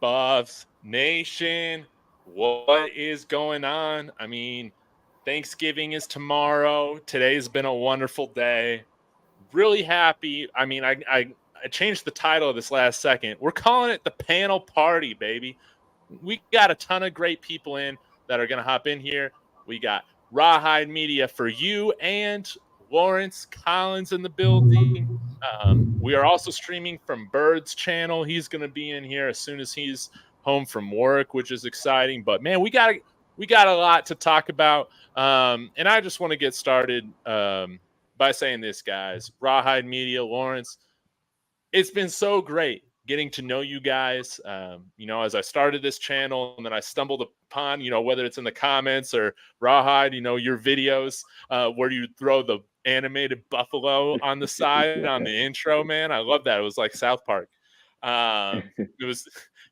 Buffs Nation, what is going on? I mean, Thanksgiving is tomorrow. Today's been a wonderful day. Really happy. I mean, I changed the title of this last second. We're calling it the panel party, baby. We got a ton of great people in that are going to hop in here. We got Rawhide Media for you and Lawrence Collins in the building. We are also streaming from Bird's channel. He's going to be in here as soon as he's home from work, which is exciting. But man, we got a lot to talk about. And I just want to get started by saying this, guys. Rawhide Media, Lawrence, it's been so great getting to know you guys. As I started this channel and then I stumbled upon, whether it's in the comments or Rawhide, your videos where you throw the animated buffalo on the side on the intro, man. I love that. It was like South Park. It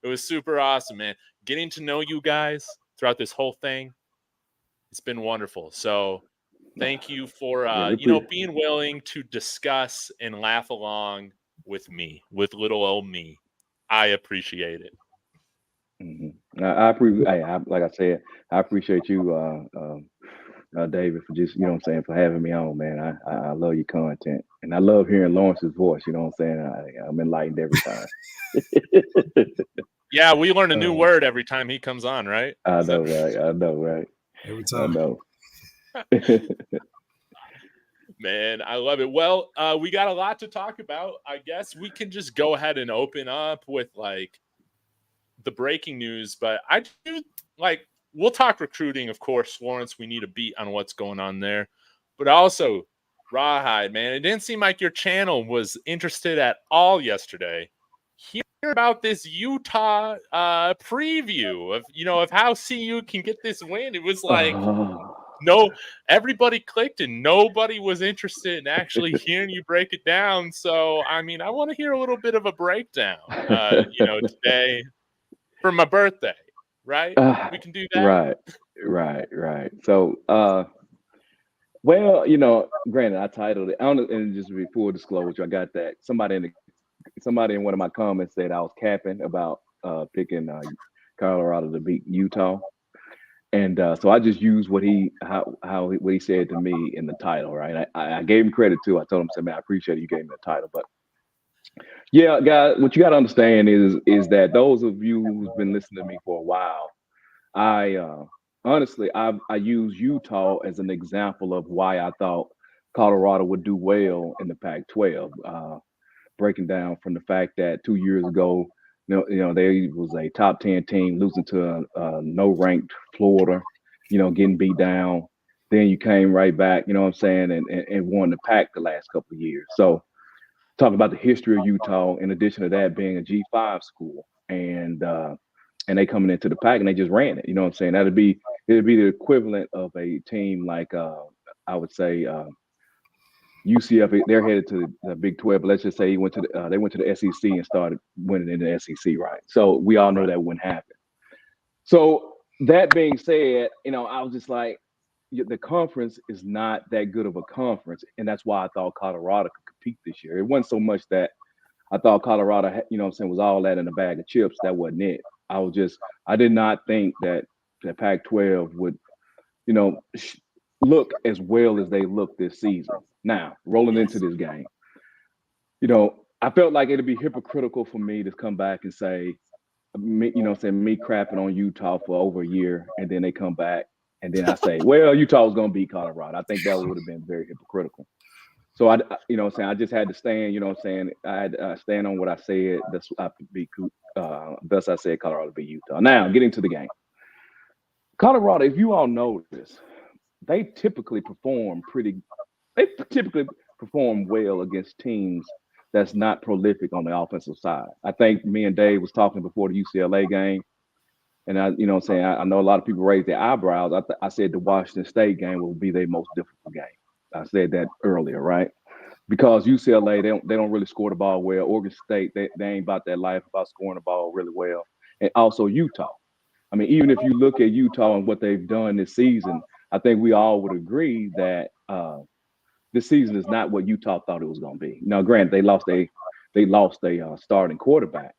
was super awesome, man. Getting to know you guys throughout this whole thing, it's been wonderful. So thank you for being willing to discuss and laugh along with me, with little old me. I appreciate it. Mm-hmm. Like I said, I appreciate you, David, for just for having me on, man. I love your content, and I love hearing Lawrence's voice. You know what I'm saying? I'm enlightened every time. Yeah, we learn a new word every time he comes on, right? I know, right? Every time. I know. Man, I love it. Well, we got a lot to talk about. I guess we can just go ahead and open up with like the breaking news, but I do we'll talk recruiting, of course, Lawrence. We need a beat on what's going on there, but also Rawhide, man. It didn't seem like your channel was interested at all yesterday. Hear about this Utah preview of how CU can get this win. It was like no, everybody clicked and nobody was interested in actually hearing you break it down. So, I mean, I want to hear a little bit of a breakdown, today for my birthday, right? We can do that. Right. So, granted, I titled it. And just to be full disclosure, I got that somebody in one of my comments said I was capping about picking Colorado to beat Utah. And so I just used what he said to me in the title, right? I gave him credit too. I told him, man, I appreciate it. You gave me the title, but yeah, guys, what you got to understand is that those of you who's been listening to me for a while, I honestly I use Utah as an example of why I thought Colorado would do well in the Pac-12. Breaking down from the fact that 2 years ago, they was a top 10 team losing to a no ranked Florida, getting beat down. Then you came right back, you know what I'm saying, and won the Pac the last couple of years. So talk about the history of Utah, in addition to that being a G5 school, and they coming into the Pac and they just ran it. You know what I'm saying? It'd be the equivalent of a team like I would say UCF. They're headed to the Big 12, but let's just say they went to the SEC and started winning in the SEC, right? So we all know that wouldn't happen. So that being said, I was just like, the conference is not that good of a conference, and that's why I thought Colorado could compete this year. It wasn't so much that I thought Colorado, was all that in a bag of chips. That wasn't it. I did not think that the Pac-12 would, look as well as they look this season. Now, rolling into this game, I felt like it'd be hypocritical for me to come back and say, me crapping on Utah for over a year, and then they come back, and then I say, well, Utah's going to beat Colorado. I think that would have been very hypocritical. So I just had to stand, I had to stand on what I said. That's I beat. Thus I said Colorado beat Utah. Now getting to the game, Colorado. If you all notice, they typically perform well against teams that's not prolific on the offensive side. I think me and Dave was talking before the UCLA game, and I know a lot of people raised their eyebrows. I said the Washington State game will be their most difficult game. I said that earlier, right? Because UCLA, they don't really score the ball well. Oregon State, they ain't about that life about scoring the ball really well. And also Utah. I mean, even if you look at Utah and what they've done this season, I think we all would agree that this season is not what Utah thought it was going to be. Now, granted, they lost a starting quarterback,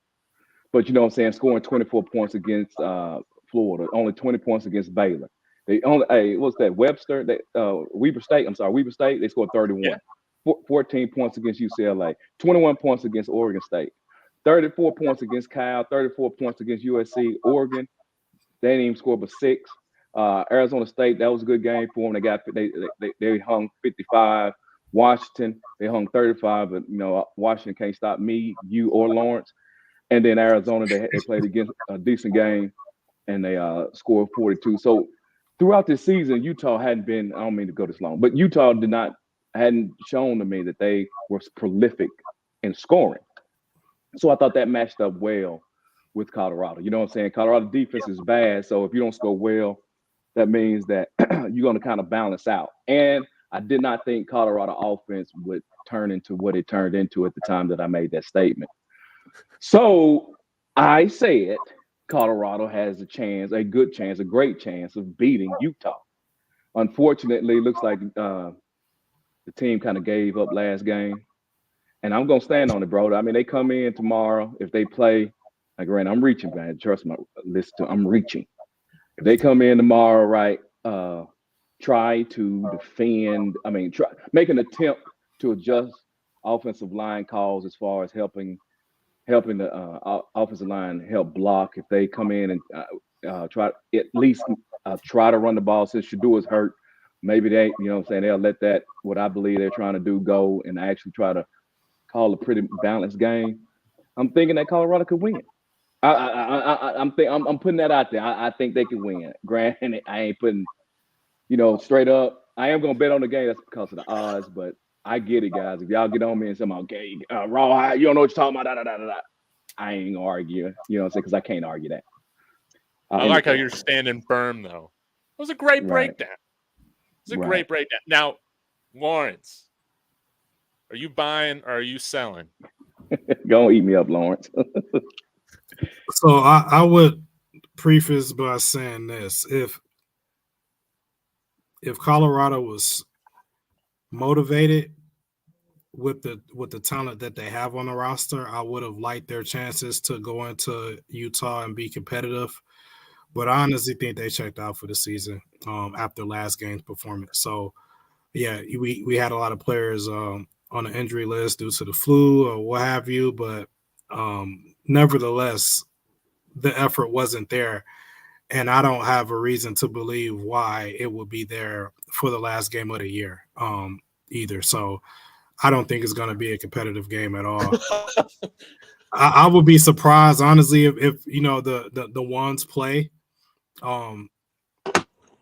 But you know what I'm saying, scoring 24 points against Florida, only 20 points against Baylor. They only, hey, what's that? Webster, Weber State. I'm sorry, Weber State. They scored Yeah. 31. 14 points against UCLA, 21 points against Oregon State, 34 points against Cal, 34 points against USC. Oregon, they didn't even score but 6. Arizona State, that was a good game for them. They hung 55. Washington, they hung 35, but you know Washington can't stop me, you, or Lawrence. And then Arizona, they played against a decent game and they scored 42. So throughout this season, Utah hadn't been, I don't mean to go this long, but Utah hadn't shown to me that they were prolific in scoring. So I thought that matched up well with Colorado. You know what I'm saying? Colorado defense is bad. So if you don't score well, that means that you're going to kind of balance out. And I did not think Colorado offense would turn into what it turned into at the time that I made that statement. So I said Colorado has a good chance, a great chance of beating Utah. Unfortunately, it looks like the team kind of gave up last game. And I'm gonna stand on it, bro. I mean, they come in tomorrow. If they play, like, I'm reaching, man. Trust me, I'm reaching. If they come in tomorrow, right, try to defend. I mean, make an attempt to adjust offensive line calls as far as helping the offensive line help block. If they come in and try at least try to run the ball, since Shadour's hurt, maybe they, you know what I'm saying, they'll let that, what I believe they're trying to do, go and actually try to call a pretty balanced game. I'm thinking that Colorado could win. I'm putting that out there. I think they could win. Granted, I ain't putting, straight up. I am gonna bet on the game. That's because of the odds, but I get it, guys. If y'all get on me and say, "Okay, Raw, you don't know what you're talking about," I ain't gonna argue. You know what I'm saying? Because I can't argue that. I like how you're standing firm, though. It was a great breakdown. It was a great breakdown. Now, Lawrence, are you buying or are you selling? Go eat me up, Lawrence. So I would preface by saying this: if Colorado was motivated with the talent that they have on the roster, I would have liked their chances to go into Utah and be competitive. But I honestly think they checked out for the season after last game's performance. So, yeah, we had a lot of players on the injury list due to the flu or what have you, but nevertheless, the effort wasn't there. And I don't have a reason to believe why it would be there for the last game of the year either. So I don't think it's going to be a competitive game at all. I would be surprised, honestly, if the ones play,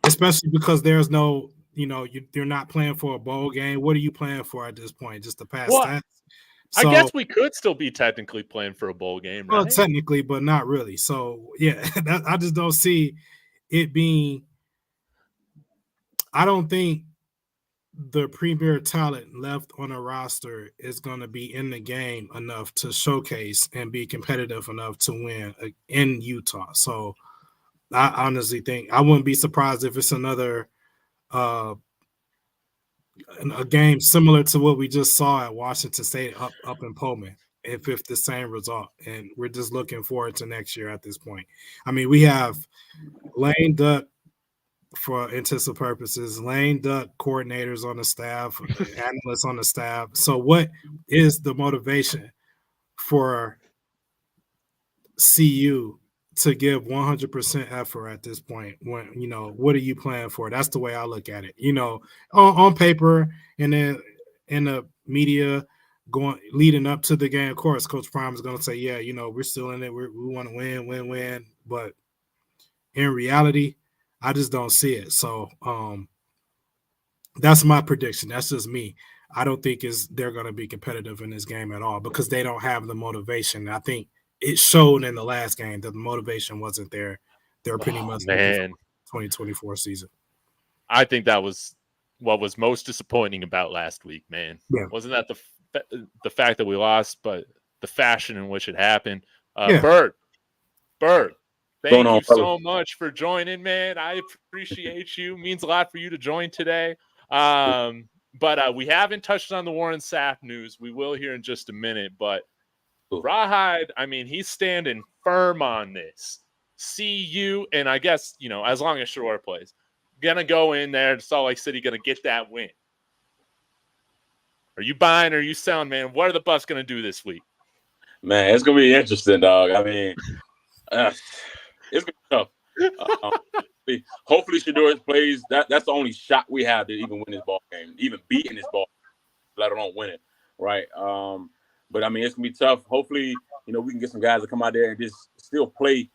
especially because there's no, you're not playing for a bowl game. What are you playing for at this point? Just to pass stats? So, I guess we could still be technically playing for a bowl game, right? Well, technically, but not really. So, yeah, I just don't see it being – I don't think the premier talent left on a roster is going to be in the game enough to showcase and be competitive enough to win in Utah. So, I honestly think I wouldn't be surprised if it's another a game similar to what we just saw at Washington State up in Pullman, if the same result. And we're just looking forward to next year at this point. I mean, we have lame duck for intensive purposes, lame duck coordinators on the staff, analysts on the staff. So what is the motivation for CU to give 100% effort at this point? When, what are you playing for? That's the way I look at it. On paper and then in the media leading up to the game, of course, Coach Prime is going to say, yeah, we're still in it. We want to win. But in reality, I just don't see it. So that's my prediction. That's just me. I don't think they're going to be competitive in this game at all because they don't have the motivation. I think it showed in the last game that the motivation wasn't there. They're pretty much looking for 2024 season. I think that was what was most disappointing about last week, man. Yeah. Wasn't that the fact that we lost, but the fashion in which it happened? Bird, thank you so much for joining, man. I appreciate you. It means a lot for you to join today. But we haven't touched on the Warren Sapp news. We will here in just a minute, but Rawhide, I mean, he's standing firm on this. CU, and I guess, as long as Shore plays, gonna go in there to Salt Lake City, gonna get that win. Are you buying or are you selling, man? What are the Buffs gonna do this week? Man, it's gonna be interesting, dog. I mean, it's gonna be tough. Hopefully Shador plays. That's the only shot we have to even win this ball game, even be in this ball, let alone win it, right? But I mean, it's gonna be tough. Hopefully, we can get some guys to come out there and just still play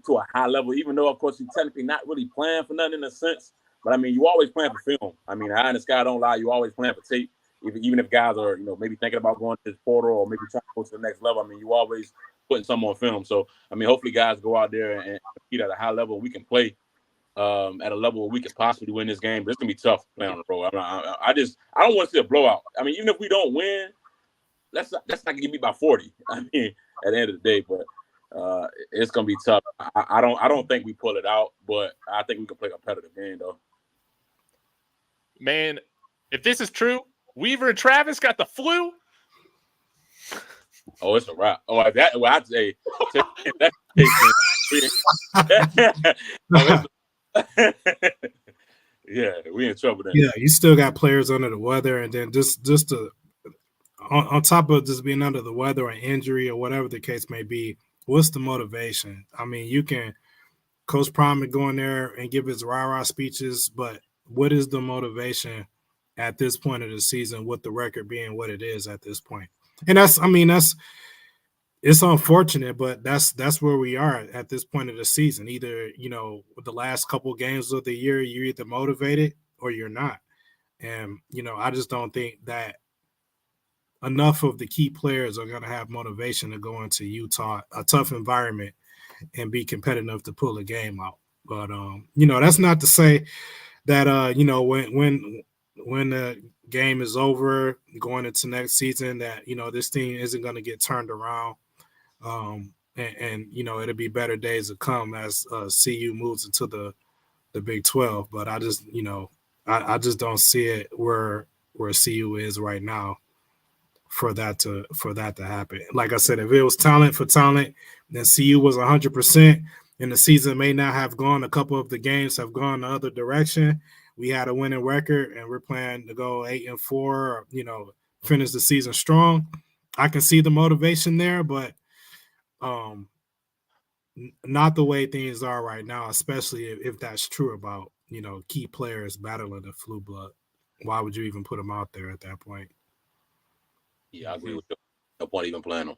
to a high level, even though, of course, you're technically not really playing for nothing in a sense. But I mean, you always playing for film. I mean, eye in the sky don't lie. You always playing for tape. Even if guys are, maybe thinking about going to this portal or maybe trying to go to the next level. I mean, you always putting something on film. So, I mean, hopefully guys go out there and compete at a high level. We can play at a level where we can possibly win this game. But it's going to be tough playing on the road. I don't want to see a blowout. I mean, even if we don't win, that's not going to get me by 40. I mean, at the end of the day. But it's going to be tough. I don't think we pull it out, but I think we can play a competitive game, though. Man, if this is true, Weaver and Travis got the flu. Oh, it's a wrap. Oh, I'd say yeah, we in trouble then. Yeah, you still got players under the weather, and then just on top of just being under the weather or injury or whatever the case may be, what's the motivation? I mean, you can Coach Prime go in there and give his rah-rah speeches, but what is the motivation at this point of the season with the record being what it is at this point? And it's unfortunate, but that's where we are at this point of the season. Either, with the last couple games of the year, you're either motivated or you're not. And, I just don't think that enough of the key players are going to have motivation to go into Utah, a tough environment, and be competitive to pull a game out. But, that's not to say that, when the game is over, going into next season, that, this team isn't going to get turned around. And it'll be better days to come as CU moves into the Big 12. But I just, I just don't see it where CU is right now for that to happen. Like I said, if it was talent for talent, then CU was 100%, and the season may not have gone. A couple of the games have gone the other direction. We had a winning record, and we're planning to go 8-4, finish the season strong. I can see the motivation there, but not the way things are right now, especially if that's true about, key players battling the flu bug. Why would you even put them out there at that point? Yeah, I agree with you. No point even playing them.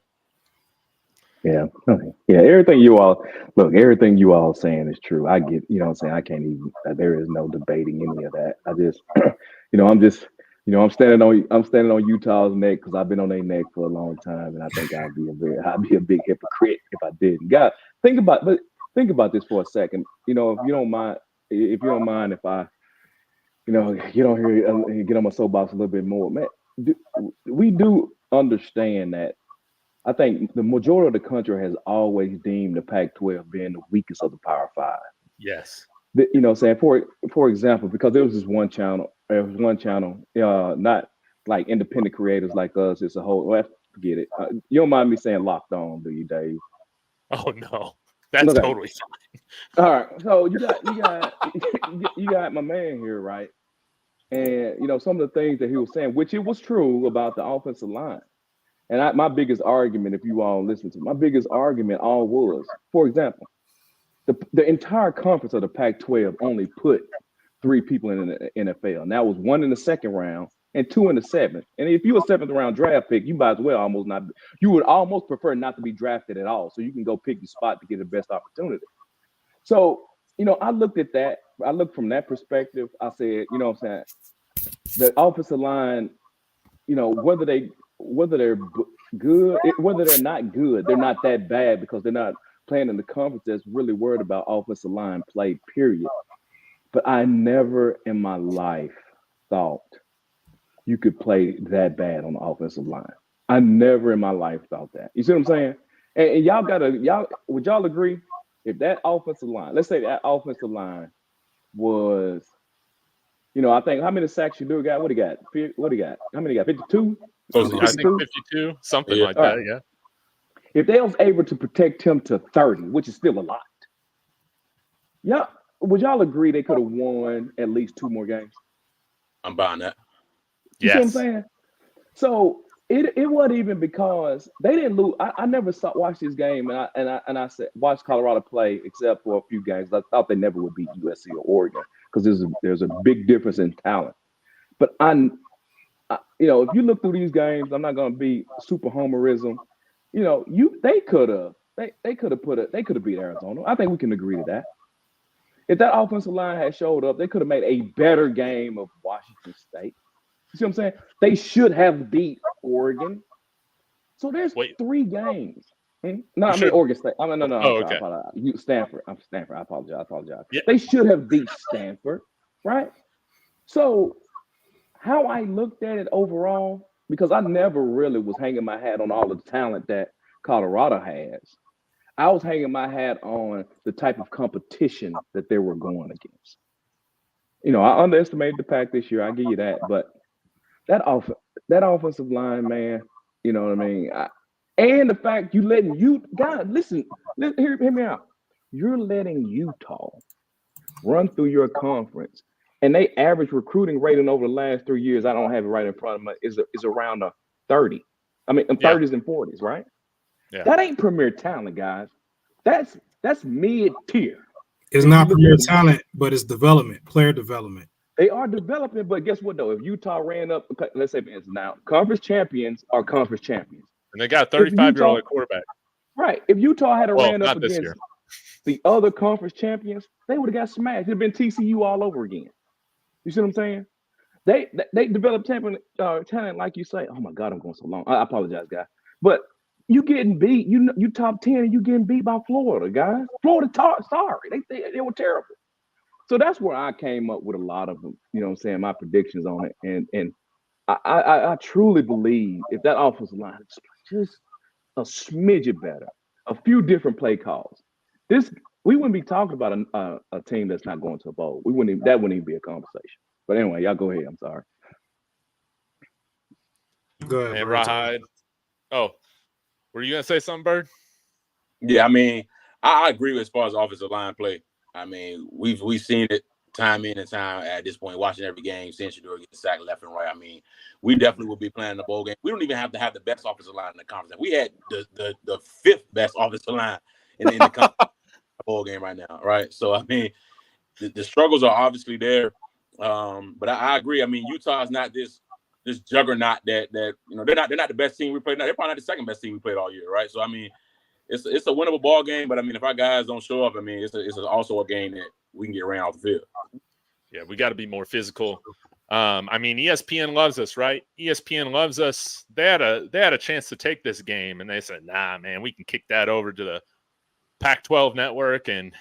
Yeah. Okay. Yeah. Everything you all saying is true. I get, I can't even, there is no debating any of that. I just, I'm standing on Utah's neck because I've been on their neck for a long time. And I think I'd be a big hypocrite if I didn't. God, think about this for a second. If you don't mind if I, get on here and get on my soapbox a little bit more, man. We do understand that. I think the majority of the country has always deemed the Pac-12 being the weakest of the Power Five. Yes. Saying for example, because there was this one channel, not like independent creators like us. It's a whole. Well, forget it. You don't mind me saying Locked On, do you, Dave? Oh no, that's totally fine. All right, so you got my man here, right? And some of the things that he was saying, which it was true about the offensive line. And my biggest argument, if you all listen to my biggest argument, all was, for example, the entire conference of the Pac-12 only put 3 people in the NFL. And that was 1 in the second round and 2 in the 7th. And if you're a 7th round draft pick, you might as well you would almost prefer not to be drafted at all. So you can go pick your spot to get the best opportunity. So, I looked at that. I looked from that perspective. I said, the offensive line, whether they're good, whether they're not good, they're not that bad because they're not playing in the conference that's really worried about offensive line play, period. But I never in my life thought you could play that bad on the offensive line. I never in my life thought that. You see what I'm saying? And would y'all agree if that offensive line, let's say that offensive line was, I think how many sacks you got? What do you got? How many got? 52? I think 52, something like that. Yeah. If they was able to protect him to 30, which is still a lot, yeah, would y'all agree they could have won at least 2 more games? I'm buying that. You see what I'm Yes. saying? So it wasn't even because they didn't lose. I never watched this game, and I said watched Colorado play except for a few games. I thought they never would beat USC or Oregon because there's a big difference in talent. But if you look through these games, I'm not going to be super homerism. They could have beat Arizona. I think we can agree to that. If that offensive line had showed up, they could have made a better game of Washington State. You see what I'm saying? They should have beat Oregon. So there's 3 games. No, I mean Oregon State. No. I'm sorry. Okay. I apologize. Stanford. I'm Stanford. I apologize. Yeah. They should have beat Stanford, right? So how I looked at it overall, because I never really was hanging my hat on all the talent that Colorado has. I was hanging my hat on the type of competition that they were going against. I underestimated the Pack this year. I give you that, but that offensive line, man, you know what I mean? And the fact you letting listen, hear me out. You're letting Utah run through your conference, and they average recruiting rating over the last 3 years. I don't have it right in front of me. Is around a 30. I mean, 30s and 40s, right? Yeah. That ain't premier talent, guys. That's mid tier. It's not premier talent, but it's player development. They are developing, but guess what though? If Utah ran up, let's say for instance now, conference champions are conference champions. And they got a 35-year-old quarterback. Right. If Utah had ran up this against year. the other conference champions, they would have got smashed. It'd have been TCU all over again. You see what I'm saying? They developed talent like you say. Oh my God, I'm going so long. I apologize, guys. But you getting beat, you top 10 and you getting beat by Florida, guys. Florida sorry. They were terrible. So that's where I came up with a lot of them, you know what I'm saying, my predictions on it. And I truly believe if that offensive line is just a smidget better, a few different play calls, we wouldn't be talking about a team that's not going to a bowl. That wouldn't even be a conversation. But anyway, y'all go ahead. I'm sorry. Go ahead, And Bird. Rawhide. Oh, were you gonna say something, Bird? Yeah, I mean, I agree as far as offensive line play. I mean, we've seen it time in and time at this point, watching every game, seeing Shedeur get sacked left and right. I mean, we definitely will be playing the bowl game. We don't even have to have the best offensive line in the conference. We had the 5th best offensive line in the bowl game right now, right? So I mean, the struggles are obviously there, but I agree. I mean, Utah is not this juggernaut that they're not the best team we played. No, they're probably not the second best team we played all year, right? So I mean, it's a winnable ball game, but I mean, if our guys don't show up, I mean, it's also a game that we can get ran off the field. Yeah, we got to be more physical. I mean, ESPN loves us, right? ESPN loves us. They had a chance to take this game, and they said, "Nah, man, we can kick that over to the Pac-12 network." And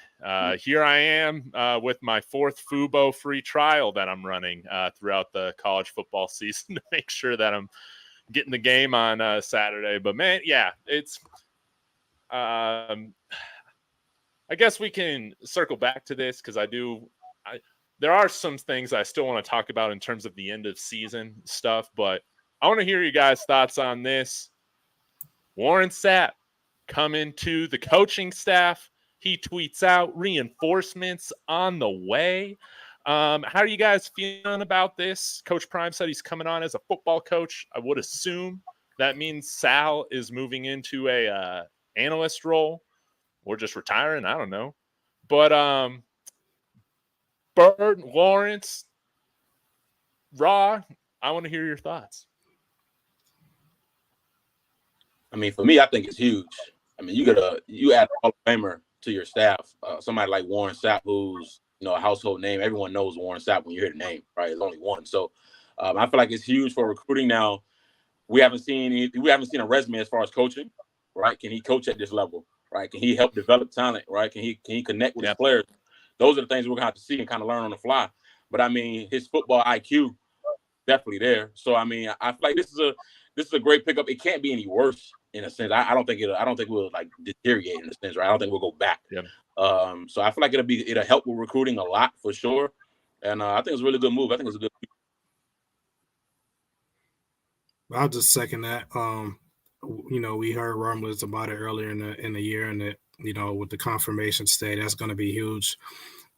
here I am with my 4th Fubo free trial that I'm running throughout the college football season to make sure that I'm getting the game on Saturday. But man, yeah, it's. I guess we can circle back to this because there are some things I still want to talk about in terms of the end of season stuff, but I want to hear you guys' thoughts on this. Warren Sapp coming to the coaching staff. He tweets out reinforcements on the way. How are you guys feeling about this? Coach Prime said he's coming on as a football coach. I would assume that means Sal is moving into a analyst role or just retiring. I don't know. But Bird, Lawrence, Raw, I want to hear your thoughts. I mean, for me, I think it's huge. I mean, you add a Hall of Famer to your staff, somebody like Warren Sapp, who's a household name. Everyone knows Warren Sapp when you hear the name, right? There's only one. So I feel like it's huge for recruiting now. We haven't seen a resume as far as coaching, right? Can he coach at this level, right? Can he help develop talent, right? Can he connect with his players? Those are the things we're gonna have to see and kind of learn on the fly. But I mean, his football IQ definitely there. So I mean, I feel like this is a great pickup. It can't be any worse in a sense. I don't think we'll like deteriorate in a sense, right? I don't think we'll go back. Yeah. So I feel like it'll help with recruiting a lot for sure. And I think it's a really good move. I think it's a good. I'll just second that. we heard rumblings about it earlier in the year, and that with the confirmation today, that's going to be huge.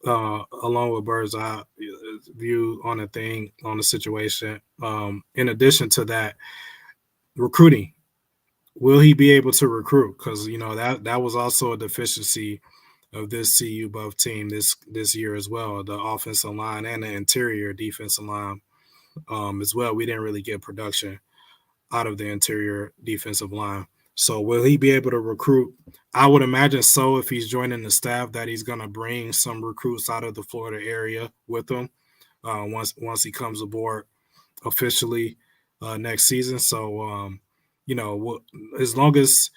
Along with Bird's eye view on the situation. In addition to that, recruiting. Will he be able to recruit? Because that was also a deficiency of this CU Buff team this year as well. The offensive line and the interior defensive line as well. We didn't really get production out of the interior defensive line. So will he be able to recruit? I would imagine so. If he's joining the staff, that he's going to bring some recruits out of the Florida area with him once he comes aboard officially next season. So as long as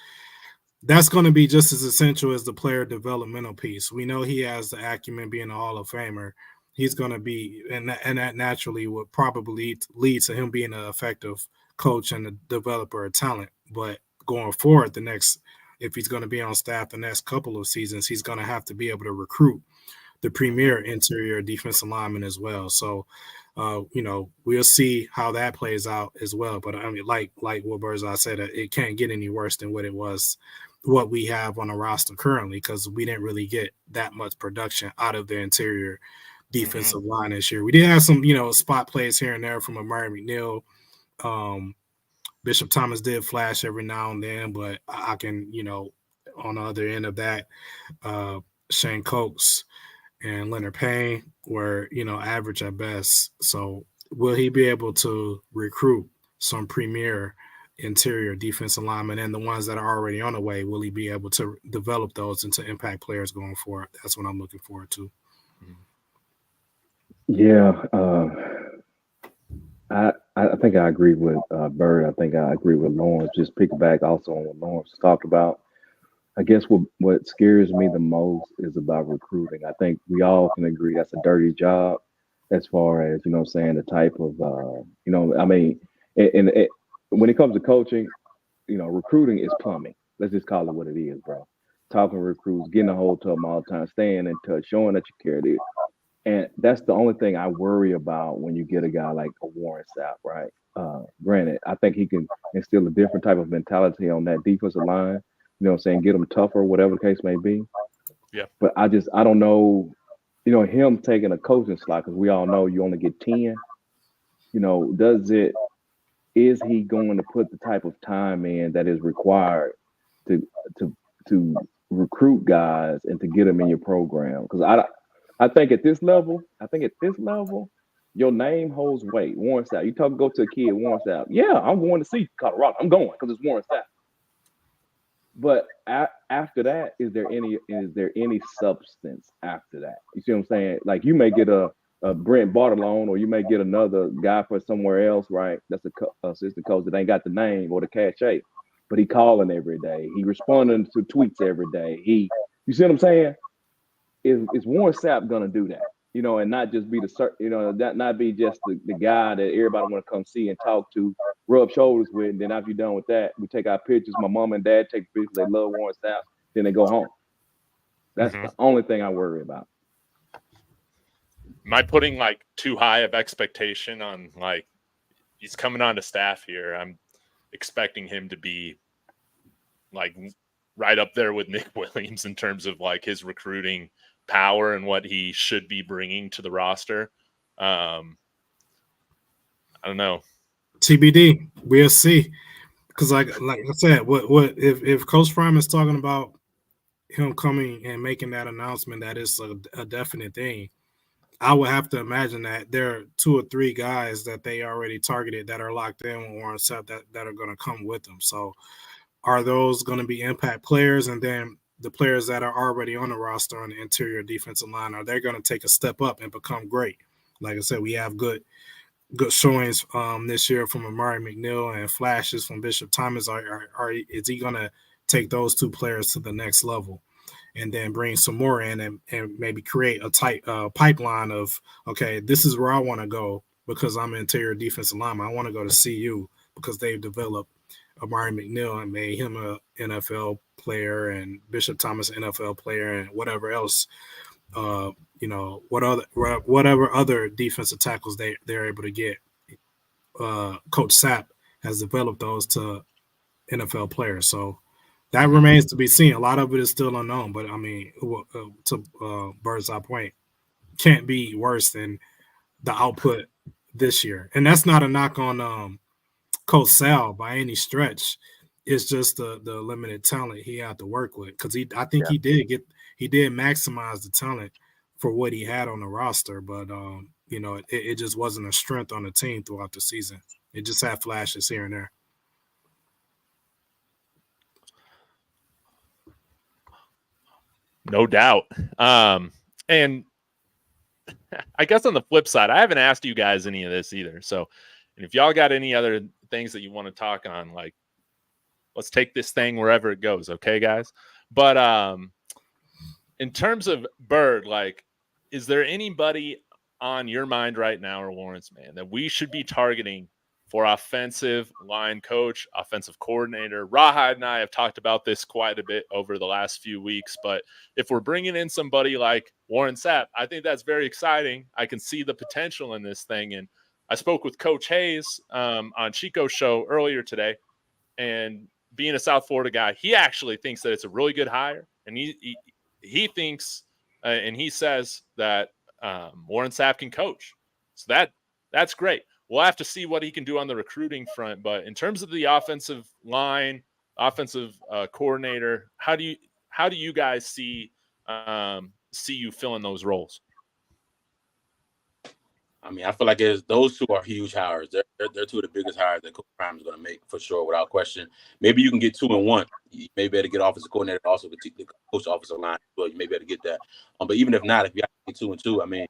that's going to be just as essential as the player developmental piece. We know he has the acumen, being a Hall of Famer. He's going to be, and that naturally would probably lead to him being an effective coach and a developer of talent. But going forward, if he's going to be on staff the next couple of seasons, he's going to have to be able to recruit the premier interior defensive lineman as well. So, we'll see how that plays out as well. But I mean, like what Birdseye said, it can't get any worse than what we have on the roster currently, because we didn't really get that much production out of the interior defensive line this year. We did have some, spot plays here and there from Amari McNeil. Bishop Thomas did flash every now and then, but I can, on the other end of that, Shane Cokes and Leonard Payne were, average at best. So will he be able to recruit some premier interior defensive linemen, and the ones that are already on the way, will he be able to develop those into impact players going forward? That's what I'm looking forward to. Yeah. I think I agree with Bird. I think I agree with Lawrence. Just pick back also on what Lawrence talked about. I guess what scares me the most is about recruiting. I think we all can agree that's a dirty job as far as, the type of, when it comes to coaching, recruiting is plumbing. Let's just call it what it is, bro. Talking to recruits, getting a hold of them all the time, staying in touch, showing that you care. And that's the only thing I worry about when you get a guy like a Warren Sapp, right? Granted, I think he can instill a different type of mentality on that defensive line, get them tougher, whatever the case may be. Yeah. But I don't know, him taking a coaching slot, because we all know you only get 10. Is he going to put the type of time in that is required to recruit guys and to get them in your program? Because I think at this level, your name holds weight. Warren Sapp. You go to a kid, Warren Sapp. Yeah, I'm going to see Colorado. I'm going because it's Warren Sapp. But after that, is there any substance after that? You see what I'm saying? Like, you may get a Brent Bartolone, or you may get another guy for somewhere else, right? That's a assistant coach that ain't got the name or the cachet, but he calling every day. He responding to tweets every day. You see what I'm saying? Is Warren Sapp gonna do that? And not just be that not be just the guy that everybody want to come see and talk to, rub shoulders with, and then after you're done with that, we take our pictures. My mom and dad take pictures. They love Warren Sapp. Then they go home. That's the only thing I worry about. Am I putting like too high of expectation on, like, he's coming on to staff here? I'm expecting him to be like right up there with Nick Williams in terms of like his recruiting power and what he should be bringing to the roster. I don't know. TBD. We'll see. Because like I said, what if Coach Prime is talking about him coming and making that announcement, that is a definite thing, I would have to imagine that there are 2 or 3 guys that they already targeted that are locked in with Warren Sapp that are going to come with them. So are those going to be impact players? And then the players that are already on the roster on the interior defensive line, are they going to take a step up and become great? Like I said, we have good showings this year from Amari McNeil and flashes from Bishop Thomas. Is he going to take those 2 players to the next level and then bring some more in and maybe create a tight pipeline of, okay, this is where I want to go because I'm an interior defensive lineman. I want to go to CU because they've developed Amari McNeil and made him an NFL player, and Bishop Thomas an NFL player, and whatever else, whatever other defensive tackles they're able to get. Coach Sapp has developed those to NFL player. So that remains to be seen. A lot of it is still unknown, but I mean, to Bird's eye point, can't be worse than the output this year. And that's not a knock on Coach Sal by any stretch. It's just the limited talent he had to work with, because I think he did maximize the talent for what he had on the roster, but it just wasn't a strength on the team throughout the season. It just had flashes here and there. No doubt. And I guess on the flip side, I haven't asked you guys any of this either. So, and if y'all got any other things that you want to talk on, like, let's take this thing wherever it goes. Okay, guys. But in terms of Bird, like, is there anybody on your mind right now, or Lawrence, man, that we should be targeting for offensive line coach, offensive coordinator? Rawhide and I have talked about this quite a bit over the last few weeks, but if we're bringing in somebody like Warren Sapp, I think that's very exciting. I can see the potential in this thing. And I spoke with Coach Hayes on Chico's show earlier today, and being a South Florida guy, he actually thinks that it's a really good hire. And he thinks and he says that Warren Sapp can coach. So that's great. We'll have to see what he can do on the recruiting front. But in terms of the offensive line, offensive coordinator, how do you guys see you filling those roles? I mean, I feel like those two are huge hires. They're two of the biggest hires that Coach Prime is going to make, for sure, without question. Maybe you can get 2 in 1. You may be able to get offensive coordinator, also the coach offensive line as well. You may be able to get that. But even if not, if you have 2 and 2, I mean,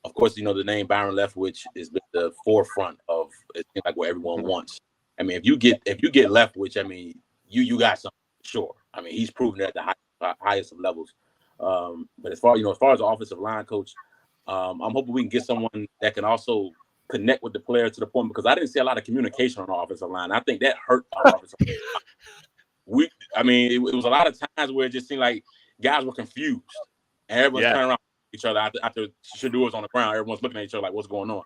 of course, the name Byron Leftwich is the forefront of, it seems like, what everyone wants. I mean, if you get Leftwich, I mean, you got something for sure. I mean, he's proven it at the highest of levels. But as far as the offensive line coach, I'm hoping we can get someone that can also connect with the players to the point, because I didn't see a lot of communication on the offensive line. I think that hurt our offensive line. It was a lot of times where it just seemed like guys were confused, and everyone's turning around each other after Shador was on the ground. Everyone's looking at each other like, what's going on?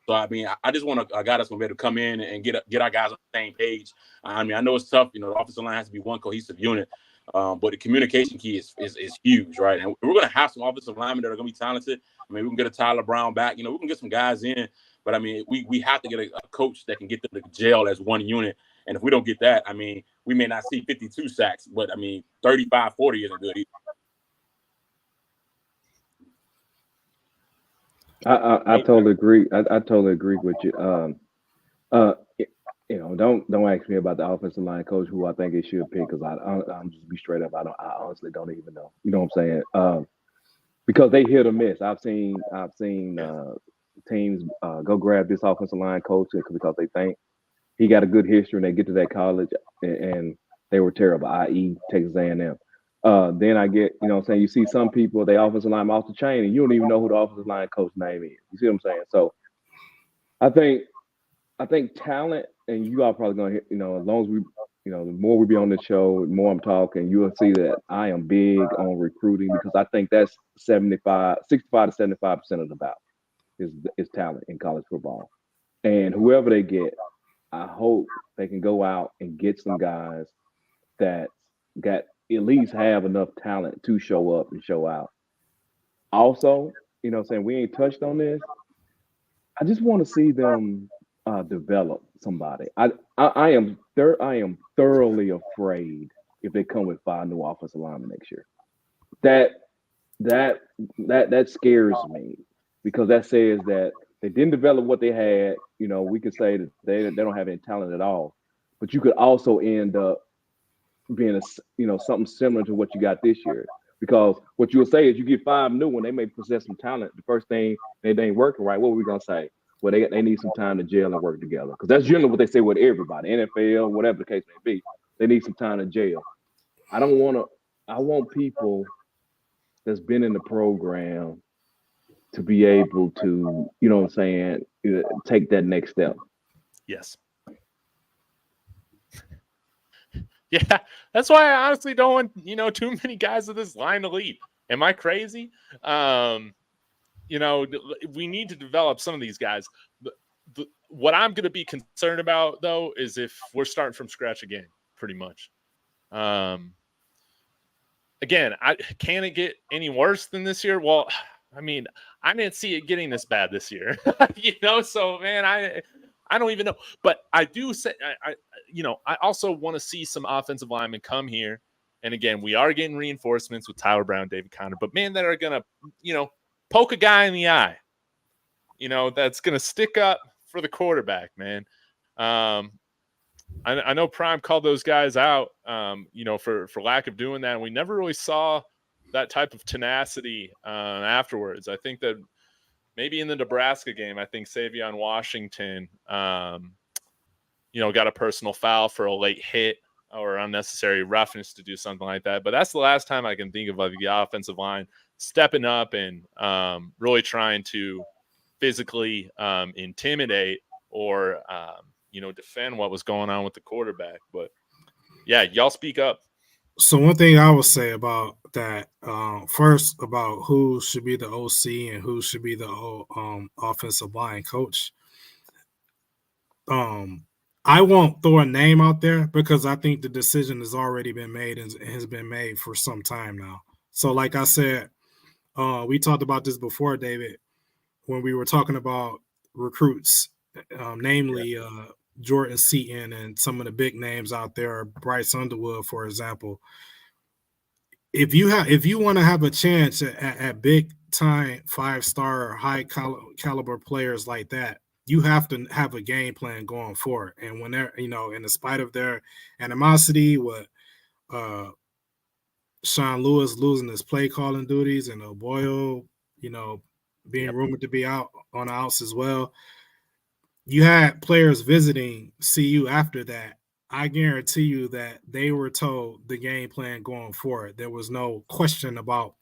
So, I mean, I just want a guy that's going to be able to come in and get our guys on the same page. I mean, I know it's tough. The offensive line has to be one cohesive unit. But the communication key is huge, right? And we're going to have some offensive linemen that are going to be talented. I mean, we can get a Tyler Brown back. We can get some guys in. But, I mean, we have to get a coach that can get them to gel as one unit. And if we don't get that, I mean, we may not see 52 sacks. But, I mean, 35, 40 isn't good either. I totally agree. I totally agree with you. Don't ask me about the offensive line coach who I think it should pick, because I'm just be straight up. I honestly don't even know. You know what I'm saying? Because they hit or miss. I've seen teams go grab this offensive line coach because they think he got a good history, and they get to that college and they were terrible. I.e., Texas A&M. Then I get, you see some people, they offensive line off the chain, and you don't even know who the offensive line coach name is. You see what I'm saying? So I think talent, and you are probably going to, as long as we, the more we be on the show, the more I'm talking, you will see that I am big on recruiting, because I think that's 65 to 75% of the battle is talent in college football. And whoever they get, I hope they can go out and get some guys that got at least have enough talent to show up and show out. Also, we ain't touched on this. I just want to see them develop somebody. I am thoroughly afraid if they come with 5 new offensive linemen next year. That scares me, because that says that they didn't develop what they had. We could say that they don't have any talent at all, but you could also end up being something similar to what you got this year. Because what you'll say is you get 5 new one, they may possess some talent. The first thing they ain't working right. What are we gonna say? Well, they need some time to gel and work together. Because that's generally what they say with everybody, NFL, whatever the case may be. They need some time to gel. I want people that's been in the program to be able to, take that next step. Yes. Yeah, that's why I honestly don't want, too many guys of this line to leave. Am I crazy? We need to develop some of these guys. What I'm going to be concerned about, though, is if we're starting from scratch again. pretty much. Again, can it get any worse than this year? Well, I mean, I didn't see it getting this bad this year, So man, I don't even know. But I do say, I also want to see some offensive linemen come here. And again, we are getting reinforcements with Tyler Brown, David Conner, but man, that are gonna, poke a guy in the eye. That's gonna stick up for the quarterback, man. I know Prime called those guys out, for lack of doing that. And we never really saw that type of tenacity afterwards. I think that maybe in the Nebraska game, I think Savion Washington, got a personal foul for a late hit or unnecessary roughness to do something like that. But that's the last time I can think of the offensive line stepping up and really trying to physically intimidate or defend what was going on with the quarterback. But yeah, y'all speak up. So one thing I would say about that, first about who should be the OC and who should be the offensive line coach. I won't throw a name out there because I think the decision has already been made and has been made for some time now. So like I said, we talked about this before, David, when we were talking about recruits, namely Jordan Seaton and some of the big names out there, Bryce Underwood, for example. If you want to have a chance at big time 5-star high caliber players like that, you have to have a game plan going forward. And when they're, in spite of their animosity with Sean Lewis losing his play calling duties and O'Boyle, being rumored to be out on the outs as well, you had players visiting CU after that. I guarantee you that they were told the game plan going forward. There was no question about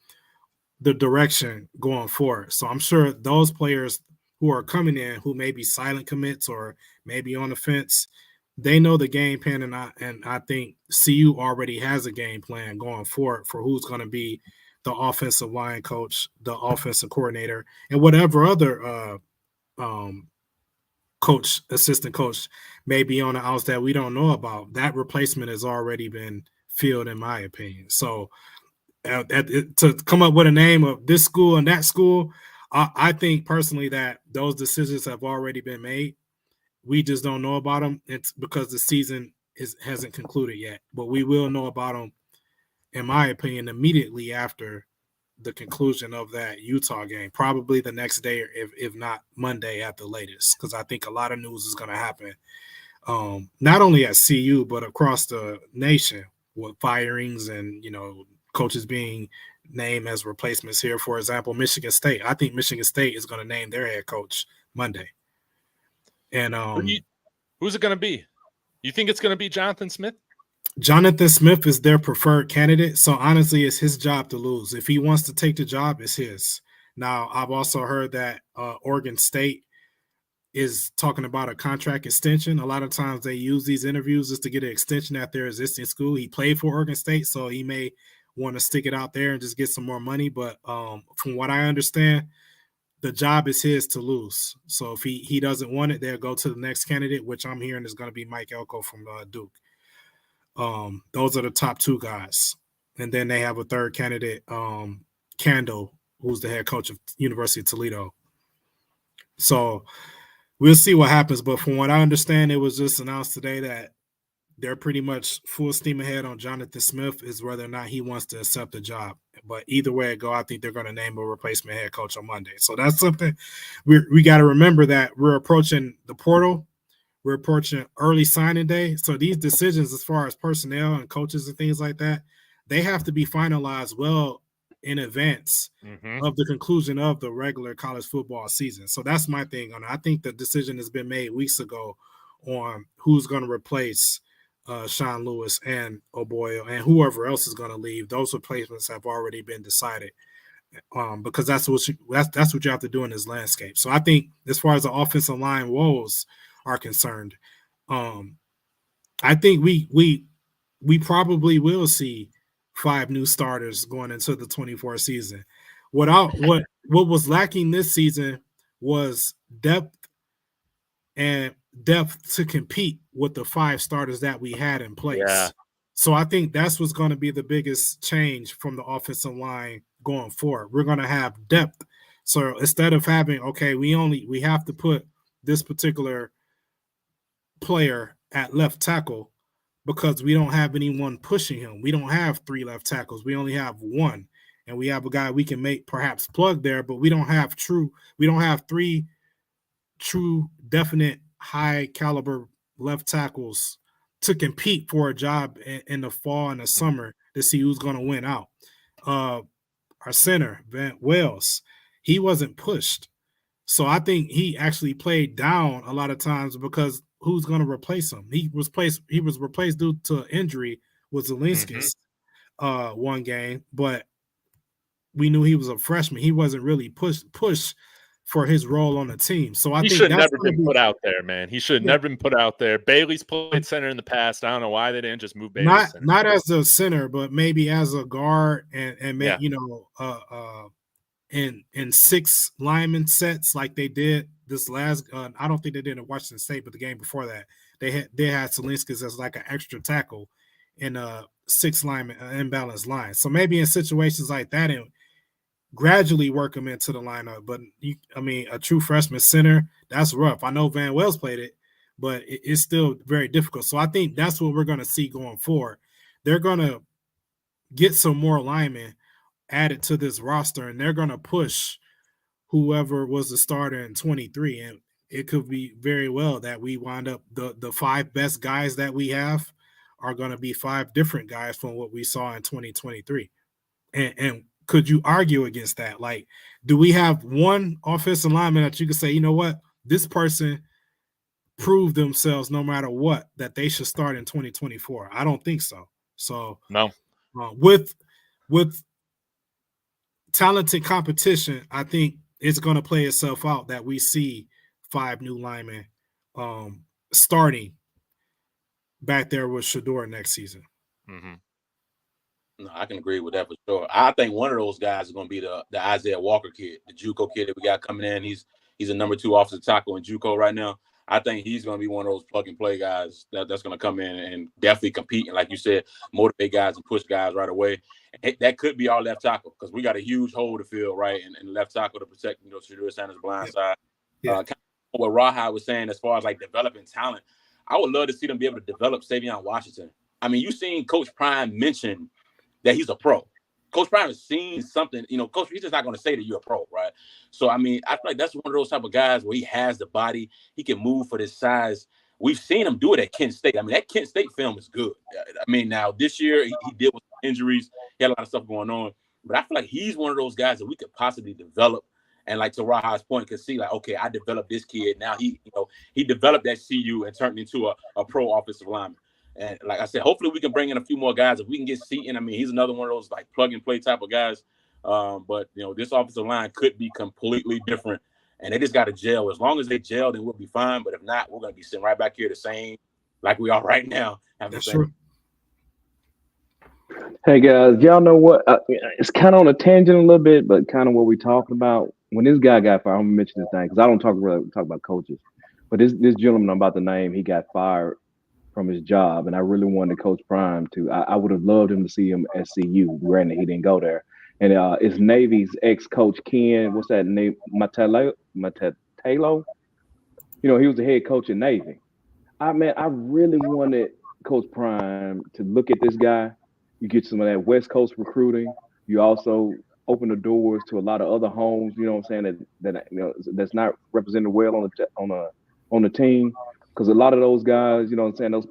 the direction going forward. So I'm sure those players who are coming in, who may be silent commits or maybe on the fence, they know the game plan, and I think CU already has a game plan going forward for who's going to be the offensive line coach, the offensive coordinator, and whatever other coach, assistant coach may be on the outs that we don't know about. That replacement has already been filled, in my opinion. So to come up with a name of this school and that school, I think personally that those decisions have already been made. We just don't know about them. It's because the season hasn't concluded yet, but we will know about them, in my opinion, immediately after the conclusion of that Utah game, probably the next day, if not Monday at the latest, because I think a lot of news is going to happen, not only at CU, but across the nation with firings and, coaches being named as replacements here. For example, Michigan State. I think Michigan State is going to name their head coach Monday. And who's it going to be? You think it's going to be Jonathan Smith? Jonathan Smith is their preferred candidate. So honestly, it's his job to lose. If he wants to take the job, it's his. Now, I've also heard that Oregon State is talking about a contract extension. A lot of times they use these interviews just to get an extension at their existing school. He played for Oregon State, so he may want to stick it out there and just get some more money. But from what I understand, the job is his to lose. So if he doesn't want it, they'll go to the next candidate, which I'm hearing is going to be Mike Elko from Duke. Those are the top two guys. And then they have a third candidate, Candle, who's the head coach of University of Toledo. So we'll see what happens. But from what I understand, it was just announced today that they're pretty much full steam ahead on Jonathan Smith, is whether or not he wants to accept the job. But either way it go, I think they're going to name a replacement head coach on Monday. So that's something we got to remember, that we're approaching the portal. We're approaching early signing day. So these decisions as far as personnel and coaches and things like that, they have to be finalized well in advance of the conclusion of the regular college football season. So that's my thing on it. I think the decision has been made weeks ago on who's going to replace Sean Lewis and O'Boyle and whoever else is going to leave. Those replacements have already been decided because that's what you have to do in this landscape. So I think as far as the offensive line woes are concerned, I think we probably will see 5 new starters going into the 24 season. What was lacking this season was depth and depth to compete with the 5 starters that we had in place. Yeah. So I think that's what's going to be the biggest change from the offensive line going forward. We're going to have depth. So instead of having, okay, we have to put this particular player at left tackle because we don't have anyone pushing him. We don't have 3 left tackles. We only have 1. And we have a guy we can make perhaps plug there, but we don't have 3 true, definite, high caliber left tackles to compete for a job in the fall and the summer to see who's going to win out. Our center, Van Wells, he wasn't pushed. So I think he actually played down a lot of times because who's going to replace him? He was replaced due to injury with Zelinskis one game, but we knew he was a freshman. He wasn't really pushed for his role on the team. So I think should never been put out there, man. He should have never been put out there. Bailey's played center in the past. I don't know why they didn't just move Bailey. Not as a center, but maybe as a guard and maybe, in 6 lineman sets like they did this last. I don't think they did at Washington State, but the game before that they had Zelinskis as like an extra tackle in a 6 lineman imbalanced line. So maybe in situations like that, and gradually work him into the lineup. But a true freshman center, that's rough. I know Van Wells played it, but it's still very difficult. So I think that's what we're going to see going forward. They're going to get some more linemen added to this roster, and they're going to push whoever was the starter in 23. And it could be very well that we wind up the 5 best guys that we have are going to be 5 different guys from what we saw in 2023. And could you argue against that? Like, do we have one offensive lineman that you could say, you know what, this person proved themselves no matter what, that they should start in 2024? I don't think so. So no, with talented competition, I think it's going to play itself out that we see 5 new linemen starting back there with Shedeur next season. Mm-hmm. No, I can agree with that for sure. I think one of those guys is going to be the Isaiah Walker kid, the JUCO kid that we got coming in. He's a number 2 offensive tackle in JUCO right now. I think he's going to be one of those plug and play guys that's going to come in and definitely compete and, like you said, motivate guys and push guys right away. And that could be our left tackle because we got a huge hole to fill right and left tackle to protect Shedeur Sanders' blind side. Kind of what Raha was saying as far as like developing talent, I would love to see them be able to develop Savion Washington. I mean, you've seen Coach Prime mention that he's a pro. Coach Prime has seen something, Coach, he's just not going to say that you're a pro, right? So, I mean, I feel like that's one of those type of guys where he has the body. He can move for this size. We've seen him do it at Kent State. I mean, that Kent State film is good. I mean, now this year he dealt with injuries. He had a lot of stuff going on. But I feel like he's one of those guys that we could possibly develop. And like to Raha's point, could see like, okay, I developed this kid. Now he developed that CU and turned into a pro offensive lineman. And like I said, hopefully we can bring in a few more guys. If we can get Seaton, I mean, he's another one of those like plug and play type of guys. But this offensive line could be completely different, and they just got to gel. As long as they gel, then we'll be fine. But if not, we're going to be sitting right back here the same like we are right now. That's true. Hey guys, y'all know what? It's kind of on a tangent a little bit, but kind of what we're talking about. When this guy got fired, I'm gonna mention this thing because I don't talk about coaches, but this gentleman I'm about to name, he got fired from his job, and I really wanted Coach Prime to. I would have loved him to see him at CU. Granted, he didn't go there. And it's Navy's ex-coach Ken. What's that name? Matelo. He was the head coach at Navy. I really wanted Coach Prime to look at this guy. You get some of that West Coast recruiting. You also open the doors to a lot of other homes. You know what I'm saying? That's not represented well on the team. Because a lot of those guys, you know what I'm saying, those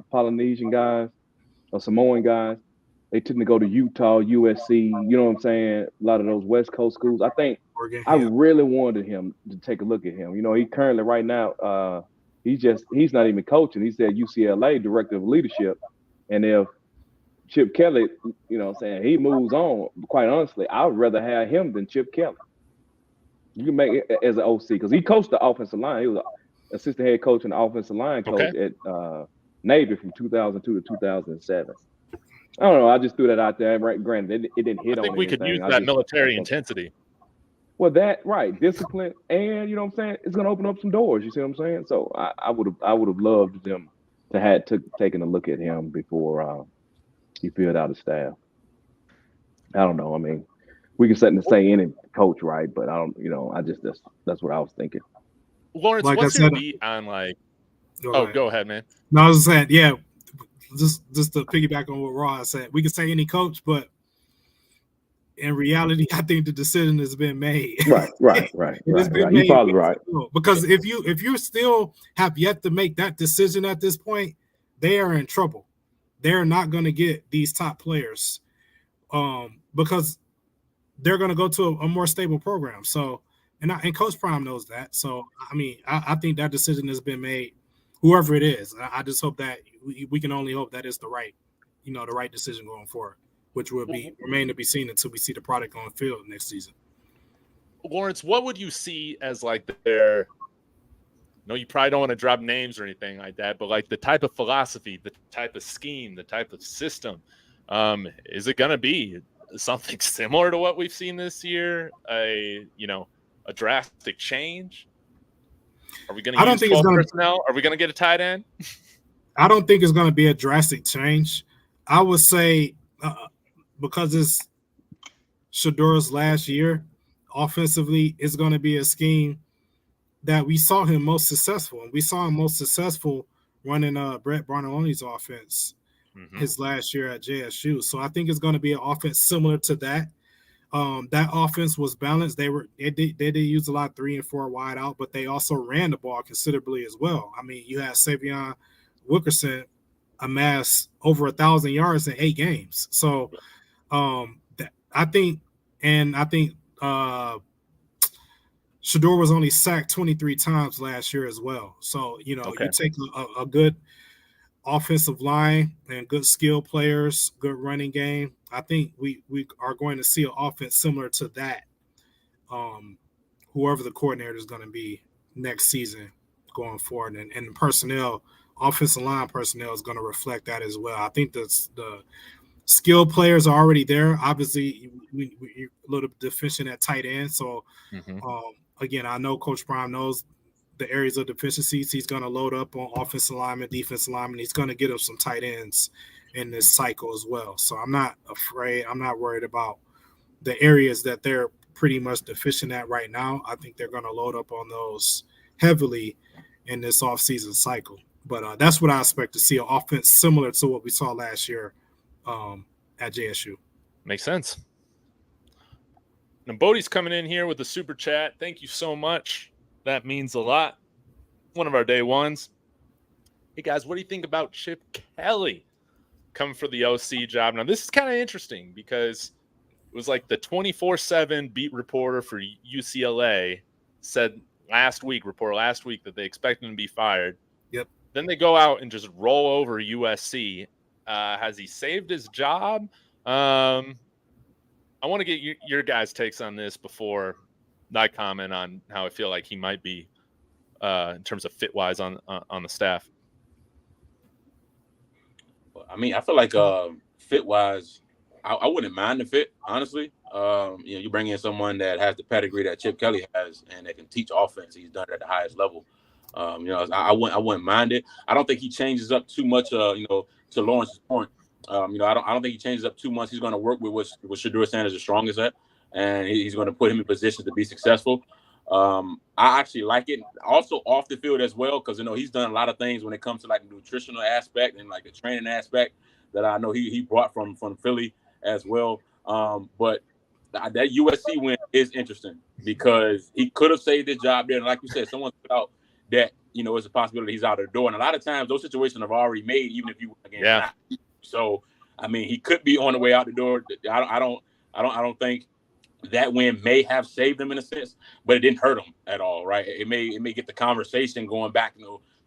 Polynesian guys or Samoan guys, they tend to go to Utah, USC, you know what I'm saying, a lot of those West Coast schools. I think I really wanted him to take a look at him. He currently right now, he's not even coaching. He's at UCLA, director of leadership. And if Chip Kelly, you know what I'm saying, he moves on, quite honestly, I would rather have him than Chip Kelly. You can make it as an OC because he coached the offensive line. He was assistant head coach and offensive line coach at Navy from 2002 to 2007. I don't know. I just threw that out there. Right, granted, it didn't hit on. I think we could use that military intensity. Well, that right, discipline, and you know what I'm saying, it's gonna open up some doors. You see what I'm saying? So I would have loved them to had taken a look at him before he filled out his staff. I don't know. I mean, we can sit and say any coach, right? But I don't. You know, I just that's what I was thinking. Lawrence, Like I what's your said, beat on like? Go Go ahead, man. No, I was saying, yeah, just to piggyback on what Ross said, we can say any coach, but in reality, I think the decision has been made. Right. It's been You're made probably right. because if you still have yet to make that decision at this point, they are in trouble. They're not going to get these top players, because they're going to go to a more stable program. So, and Coach Prime knows that. So, I mean, I think that decision has been made. Whoever it is, I just hope that we can only hope that it's the right decision going forward, which will remain to be seen until we see the product on the field next season. Lawrence, what would you see as like their? No, you probably don't want to drop names or anything like that, but like the type of philosophy, the type of scheme, the type of system, is it going to be something similar to what we've seen this year? A drastic change? Are we going to use 12 personnel? Are we going to get a tight end? I don't think it's going to be a drastic change. I would say because it's Shadour's last year, offensively, it's going to be a scheme that we saw him most successful. And we saw him most successful running Brett Barnoloni's offense his last year at JSU. So I think it's going to be an offense similar to that. That offense was balanced. They did use a lot of 3 and 4 wide out, but they also ran the ball considerably as well. I mean, you had Savion Wilkerson amass over 1,000 yards in 8 games. So I think Shador was only sacked 23 times last year as well. So, you take a good offensive line and good skill players, good running game. I think we are going to see an offense similar to that. Whoever the coordinator is going to be next season going forward, and the personnel, offensive line personnel is going to reflect that as well. I think the skill players are already there. Obviously, we're a little deficient at tight end. So, again, I know Coach Prime knows the areas of deficiencies. He's going to load up on offensive lineman, defensive lineman. He's going to get up some tight ends in this cycle as well. So I'm not afraid. I'm not worried about the areas that they're pretty much deficient at right now. I think they're going to load up on those heavily in this offseason cycle. But that's what I expect to see, an offense similar to what we saw last year at JSU. Makes sense. Now, Bodie's coming in here with the super chat. Thank you so much. That means a lot. One of our day ones. Hey, guys, what do you think about Chip Kelly coming for the OC job? Now, this is kind of interesting because it was like the 24/7 beat reporter for UCLA said last week that they expect him to be fired. Yep. Then they go out and just roll over USC. Has he saved his job? I want to get your guys' takes on this before I comment on how I feel like he might be in terms of fit-wise on the staff. I mean, I feel like fit-wise, I wouldn't mind the fit, honestly. You bring in someone that has the pedigree that Chip Kelly has and that can teach offense. He's done it at the highest level. I wouldn't mind it. I don't think he changes up too much. To Lawrence's point, I don't think he changes up too much. He's going to work with what Shadur Sanders is strongest at, and he's going to put him in position to be successful. I actually like it. Also off the field as well, because he's done a lot of things when it comes to like the nutritional aspect and like the training aspect that I know he brought from Philly as well. But that USC win is interesting because he could have saved his job there. And like you said, someone put out that it's a possibility he's out of the door. And a lot of times those situations are already made, even if you win against not. So I mean, he could be on the way out the door. I don't think that win may have saved him in a sense, but it didn't hurt him at all, right? It may get the conversation going back.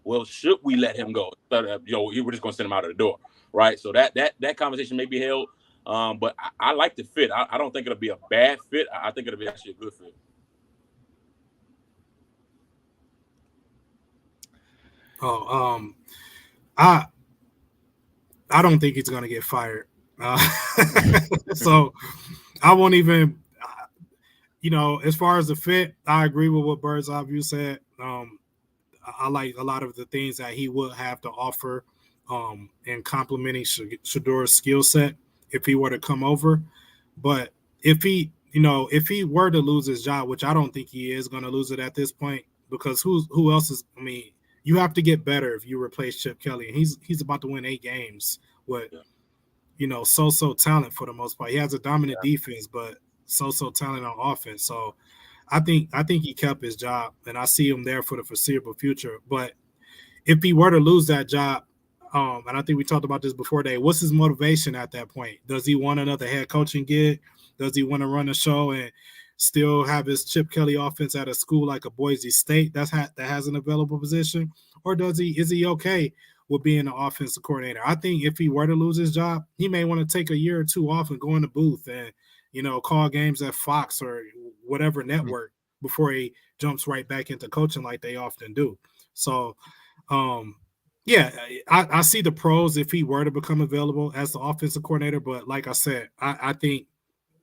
Well, should we let him go? We're just gonna send him out of the door, right? So that conversation may be held. But I like the fit. I don't think it'll be a bad fit. I think it'll be actually a good fit. I don't think he's going to get fired. So I won't even as far as the fit, I agree with what Bird's Eye View said. I like a lot of the things that he would have to offer in complementing Shador's skill set if he were to come over. But if he were to lose his job, which I don't think he is going to lose it at this point, because who else is? I mean, you have to get better if you replace Chip Kelly, and he's about to win 8 games with so talent for the most part. He has a dominant defense, but so talent on offense. So I think he kept his job, and I see him there for the foreseeable future. But if he were to lose that job, and I think we talked about this before, Dave, what's his motivation at that point? Does he want another head coaching gig? Does he want to run a show and still have his Chip Kelly offense at a school like a Boise State that has an available position? Or is he okay with being an offensive coordinator? I think if he were to lose his job, he may want to take a year or two off and go in the booth and call games at Fox or whatever network before he jumps right back into coaching like they often do. So, I see the pros if he were to become available as the offensive coordinator. But like I said, I think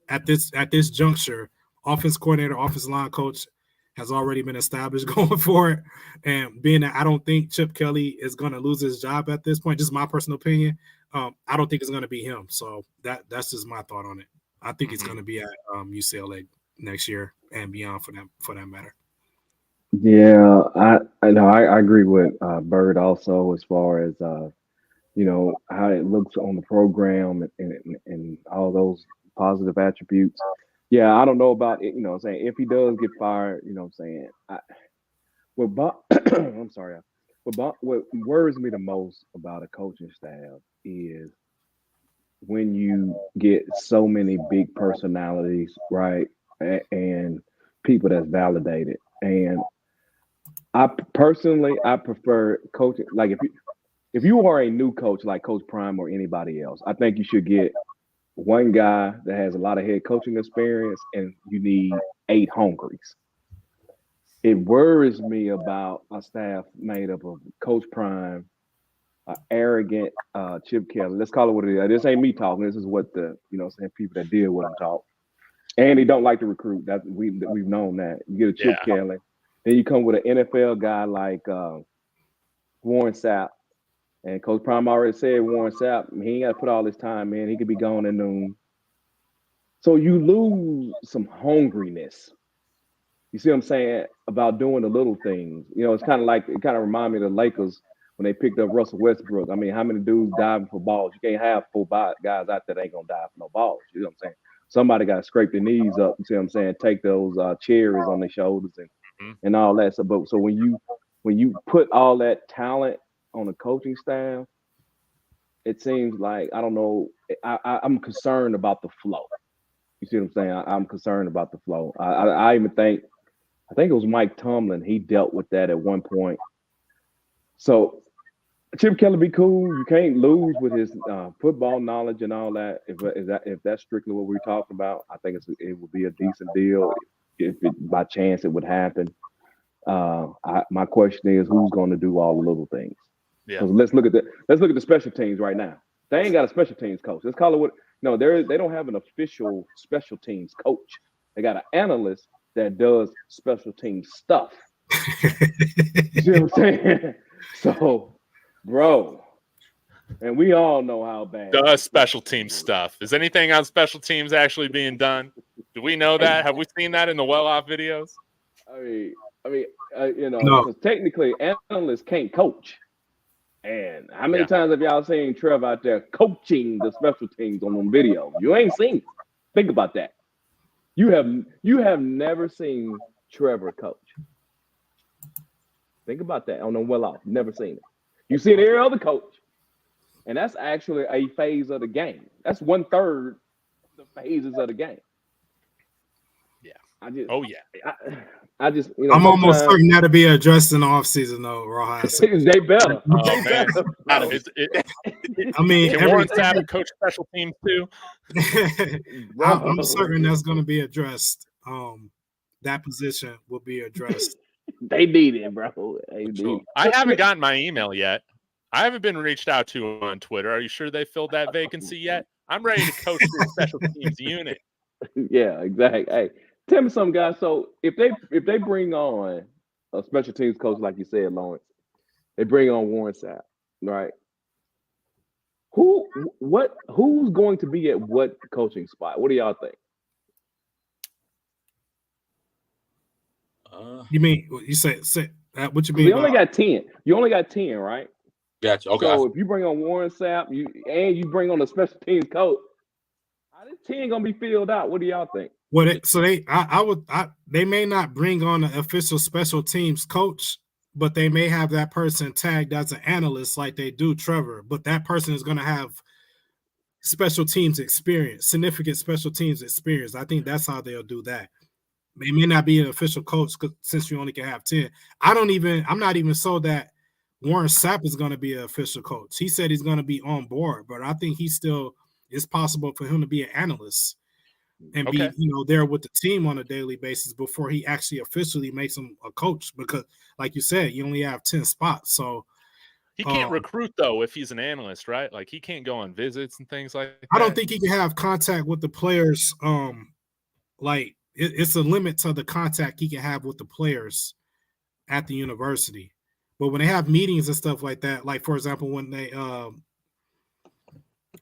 at this juncture, offensive coordinator, offensive line coach has already been established going for it. And being that I don't think Chip Kelly is going to lose his job at this point, just my personal opinion, I don't think it's going to be him. So that's just my thought on it. I think it's going to be at UCLA next year and beyond for that matter. Yeah, I know I agree with Bird also as far as how it looks on the program and all those positive attributes. Yeah, I don't know about it, I'm saying if he does get fired, I'm saying I'm sorry. What worries me the most about a coaching staff is when you get so many big personalities, right, and people that's validated. And I prefer coaching. Like if you are a new coach like Coach Prime or anybody else, I think you should get one guy that has a lot of head coaching experience, and you need 8 hungries. It worries me about a staff made up of Coach Prime, arrogant Chip Kelly. Let's call it what it is. This ain't me talking. This is what the people that deal with him talk. And he don't like to recruit. That we've known that. You get a Chip Kelly, then you come with an NFL guy like Warren Sapp. And Coach Prime already said Warren Sapp, he ain't got to put all his time in. He could be gone at noon. So you lose some hungriness. You see what I'm saying about doing the little things. It's kind of remind me of the Lakers when they picked up Russell Westbrook. I mean, how many dudes diving for balls? You can't have 4 guys out there that ain't gonna dive for no balls. You know what I'm saying? Somebody got to scrape their knees up. You see what I'm saying? Take those cherries on their shoulders and all that. So when you put all that talent on the coaching staff, it seems like, I don't know, I'm concerned about the flow. You see what I'm saying? I'm concerned about the flow. I even think it was Mike Tomlin. He dealt with that at one point. So Chip Kelly be cool. You can't lose with his football knowledge and all that. If that's strictly what we're talking about, I think it would be a decent deal if by chance it would happen. My question is, who's going to do all the little things? Yeah. Let's look at the special teams right now. They ain't got a special teams coach. Let's call it what. No, they don't have an official special teams coach. They got an analyst that does special teams stuff. You see what I'm saying? So, bro, and we all know how bad does special team stuff. Is anything on special teams actually being done? Do we know that? Have we seen that in the well-off videos? I mean, because technically analysts can't coach. And how many times have y'all seen Trev out there coaching the special teams on them videos? You ain't seen it. Think about that. You have never seen Trevor coach. Think about that on them well-off. Never seen it. You see every other coach. And that's actually a phase of the game. That's 1/3 the phases of the game. Yeah. I just, I'm almost certain that'll be addressed in the offseason, though, Rojas. They better. Oh, man. I mean, can Warren Sapp coach special teams too? I'm certain that's going to be addressed. That position will be addressed. They need it, bro. I haven't gotten my email yet. I haven't been reached out to on Twitter. Are you sure they filled that vacancy yet? I'm ready to coach the special teams unit. Yeah, exactly. Hey, tell me something, guys. So if they bring on a special teams coach, like you said, Lawrence, they bring on Warren Sapp, right? Who's going to be at what coaching spot? What do y'all think? You mean you say what you mean? You only got 10. You only got 10, right? Gotcha. Okay. So if you bring on Warren Sapp, you bring on a special teams coach, how this 10 gonna be filled out? What do y'all think? Well, they may not bring on an official special teams coach, but they may have that person tagged as an analyst like they do Trevor. But that person is going to have special teams experience, significant special teams experience. I think that's how they'll do that. They may not be an official coach since you only can have 10. I'm not even sold that Warren Sapp is going to be an official coach. He said he's going to be on board, but I think it's possible for him to be an analyst and be, there with the team on a daily basis before he actually officially makes him a coach. Because, like you said, you only have 10 spots. So he can't recruit though if he's an analyst, right? Like he can't go on visits and things like that. I don't think he can have contact with the players. Like it's a limit to the contact he can have with the players at the university. But when they have meetings and stuff like that, like for example, when they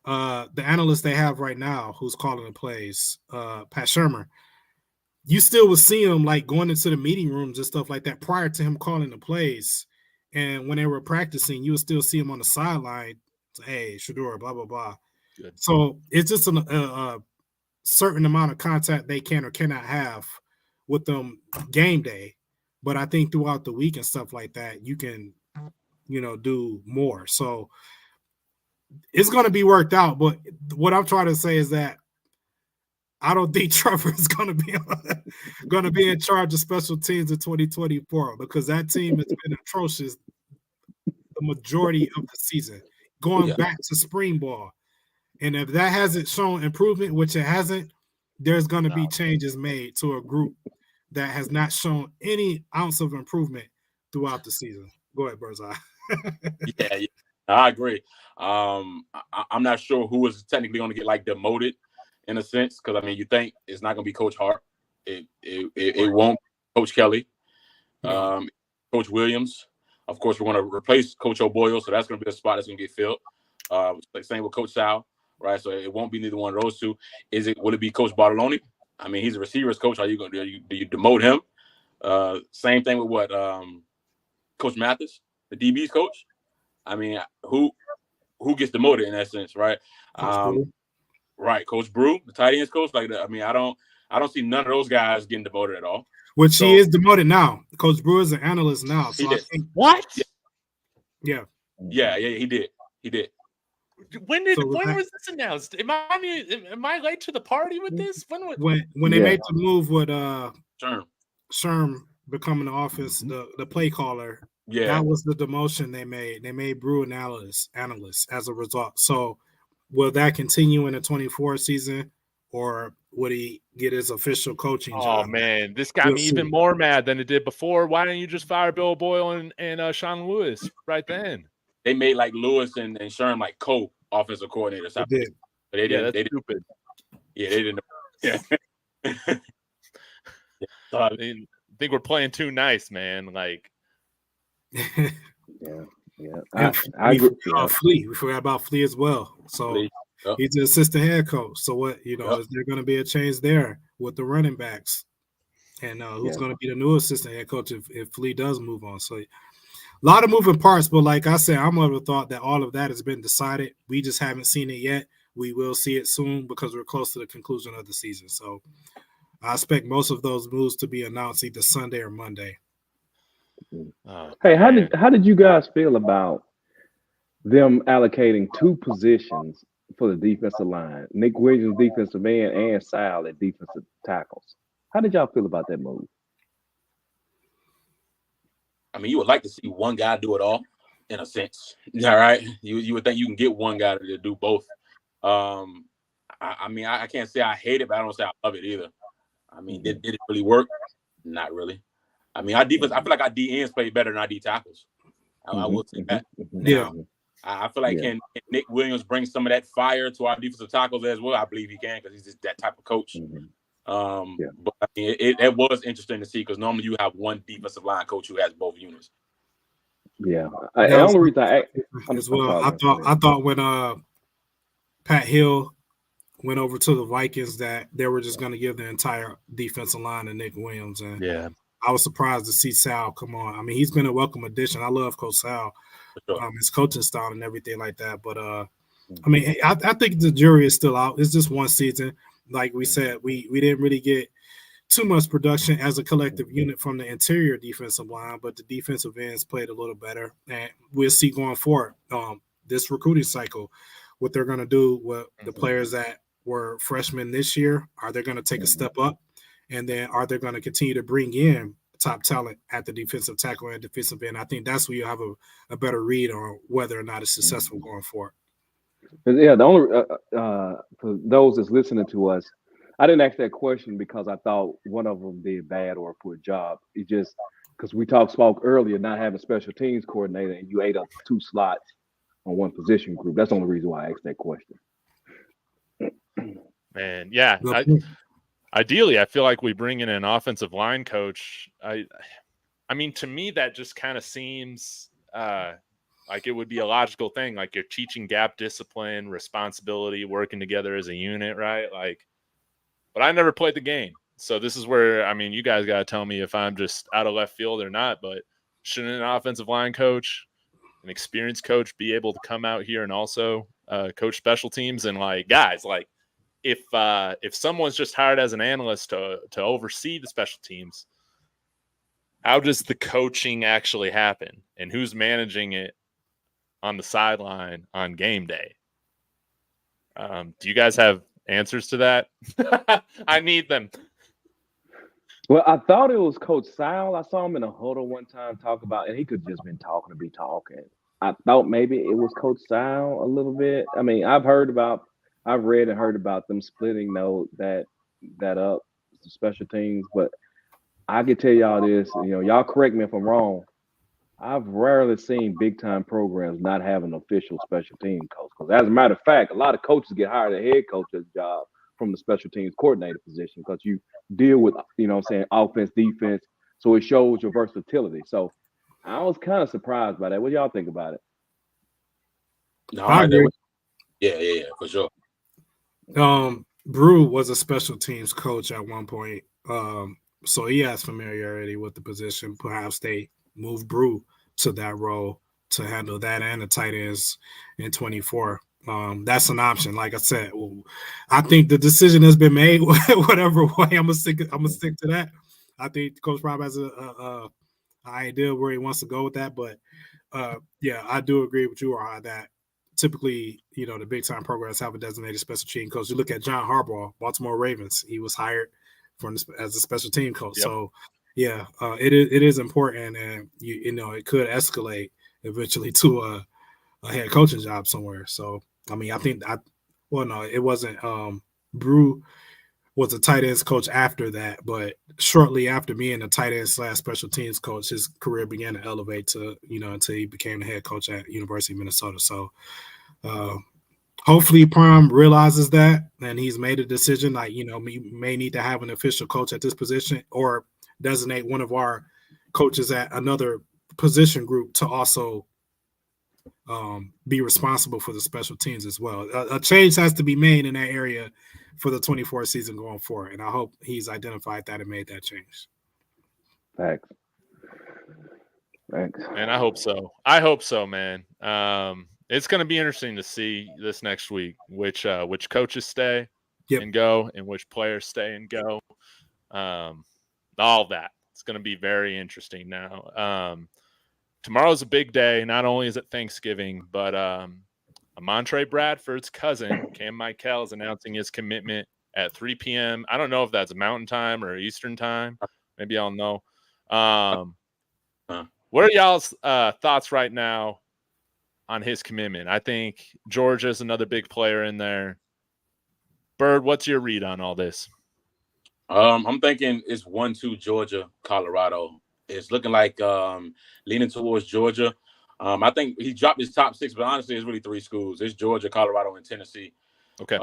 the analyst they have right now who's calling the plays, Pat Shermer, you still would see him like going into the meeting rooms and stuff like that prior to him calling the plays. And when they were practicing, you would still see him on the sideline. Hey, Shedeur, blah, blah, blah. Good. So it's just a certain amount of contact they can or cannot have with them game day. But I think throughout the week and stuff like that, you can, do more. So it's going to be worked out. But what I'm trying to say is that I don't think Trevor is going to be in charge of special teams in 2024 because that team has been atrocious the majority of the season, going back to spring ball. And if that hasn't shown improvement, which it hasn't, there's going to be changes made to a group that has not shown any ounce of improvement throughout the season. Go ahead, Birdseye. Yeah, I agree. I'm not sure who is technically going to get like demoted in a sense, because I mean, you think it's not going to be Coach Hart. It won't be Coach Kelly, Coach Williams. Of course, we're going to replace Coach O'Boyle, so that's going to be a spot that's going to get filled. Same with Coach Sal, right? So it won't be neither one of those two. Will it be Coach Bartoloni? I mean, he's a receivers coach. Are you going to do you demote him? Same thing with Coach Mathis, the DB's coach. I mean, who gets demoted in that sense, right? Right, Coach Brew, the tight ends coach. Like that. I mean, I don't see none of those guys getting demoted at all. Which he is demoted now. Coach Brew is an analyst now. So he did. I think, what? Yeah, he did. When was this announced? Am I late to the party with this? When they made the move with Sherm becoming the office, the play caller. Yeah, that was the demotion they made. They made Brew an analyst as a result. So will that continue in the 24 season, or would he get his official coaching job? Oh man, this got me even more mad than it did before. Why didn't you just fire Bill Boyle and Sean Lewis right then? They made like Lewis and Sherm like co-offensive coordinators. They did. But they didn't. That's stupid. Yeah, they didn't. Yeah. I think we're playing too nice, man. Like. Yeah. I agree. Flea. We forgot about Flea as well. So he's the assistant head coach. So what is there going to be a change there with the running backs? And who's going to be the new assistant head coach if Flea does move on? So a lot of moving parts, but like I said, I'm of the thought that all of that has been decided. We just haven't seen it yet. We will see it soon because we're close to the conclusion of the season. So I expect most of those moves to be announced either Sunday or Monday. Hey, how did you guys feel about them allocating 2 positions for the defensive line? Nick Williams, defensive end, and Sal at defensive tackles. How did y'all feel about that move? I mean, you would like to see one guy do it all, in a sense. All right, you would think you can get one guy to do both. I mean, I can't say I hate it, but I don't say I love it either. I mean, did it really work? Not really. I mean, our defense, I feel like our D ends play better than our D tackles. I will say that. Yeah. I feel like can Nick Williams bring some of that fire to our defensive tackles as well? I believe he can because he's just that type of coach. But I mean, it was interesting to see because normally you have one defensive line coach who has both units. Yeah, the only reason as well. I thought when Pat Hill went over to the Vikings that they were just going to give the entire defensive line to Nick Williams, and I was surprised to see Sal come on. I mean, he's been a welcome addition. I love Coach Sal, his coaching style and everything like that. But I mean, I think the jury is still out. It's just one season. Like we said, we didn't really get too much production as a collective unit from the interior defensive line, but the defensive ends played a little better. And we'll see going forward this recruiting cycle, what they're going to do with the players that were freshmen this year. Are they going to take a step up? And then are they going to continue to bring in top talent at the defensive tackle and defensive end? I think that's where you have a better read on whether or not it's successful going forward. Yeah, the only for those that's listening to us, I didn't ask that question because I thought one of them did bad or a poor job. It just because we spoke earlier, not having special teams coordinator, and you ate up 2 slots on one position group. That's the only reason why I asked that question. Man, yeah. Ideally, I feel like we bring in an offensive line coach. I mean, to me, that just kind of seems like it would be a logical thing. Like you're teaching gap discipline, responsibility, working together as a unit, right? Like, but I never played the game. So this is where, I mean, you guys got to tell me if I'm just out of left field or not, but shouldn't an offensive line coach, an experienced coach, be able to come out here and also coach special teams? And like, guys, like if someone's just hired as an analyst to oversee the special teams, how does the coaching actually happen? And who's managing it on the sideline on game day? Do you guys have answers to that? I need them. Well, I thought it was Coach Sal. I saw him in a huddle one time talk about, and he could just been talking to be talking. I thought maybe it was Coach Sal a little bit. I mean, I've read and heard about them splitting that up, the special teams, but I can tell y'all this, y'all correct me if I'm wrong. I've rarely seen big time programs not have an official special team coach. Because as a matter of fact, a lot of coaches get hired a head coach's job from the special teams coordinator position because you deal with, offense, defense. So it shows your versatility. So I was kind of surprised by that. What y'all think about it? No, I agree. Yeah, for sure. Brew was a special teams coach at one point. So he has familiarity with the position. Perhaps they move Brew to that role to handle that and the tight ends in 24. That's an option. Like I said, I think the decision has been made. Whatever way, I'm gonna stick to that. I think Coach Rob has a idea where he wants to go with that. But yeah, I do agree with you on that. Typically, the big time programs have a designated special team coach. You look at John Harbaugh, Baltimore Ravens. He was hired as a special team coach. Yep. So yeah, it is important, and it could escalate eventually to a head coaching job somewhere. So I mean, it wasn't. Brew was a tight ends coach after that, but shortly after being a tight end / special teams coach, his career began to elevate to until he became the head coach at University of Minnesota. So hopefully Prime realizes that, and he's made a decision. Like we may need to have an official coach at this position, or designate one of our coaches at another position group to also be responsible for the special teams as well. A change has to be made in that area for the 24 season going forward, and I hope he's identified that and made that change. Thanks. And I hope so, man. It's going to be interesting to see this next week which coaches stay and go, and which players stay and go. All that. It's going to be very interesting now. Tomorrow's a big day. Not only is it Thanksgiving, but Amontre Bradford's cousin, Cam Michael, is announcing his commitment at 3 p.m. I don't know if that's Mountain Time or Eastern Time. Maybe I'll know. What are y'all's thoughts right now on his commitment? I think Georgia's another big player in there. Bird, what's your read on all this? I'm thinking it's 1-2 Georgia, Colorado. It's looking like leaning towards Georgia. I think he dropped his top 6, but honestly, it's really 3 schools. It's Georgia, Colorado, and Tennessee. Okay.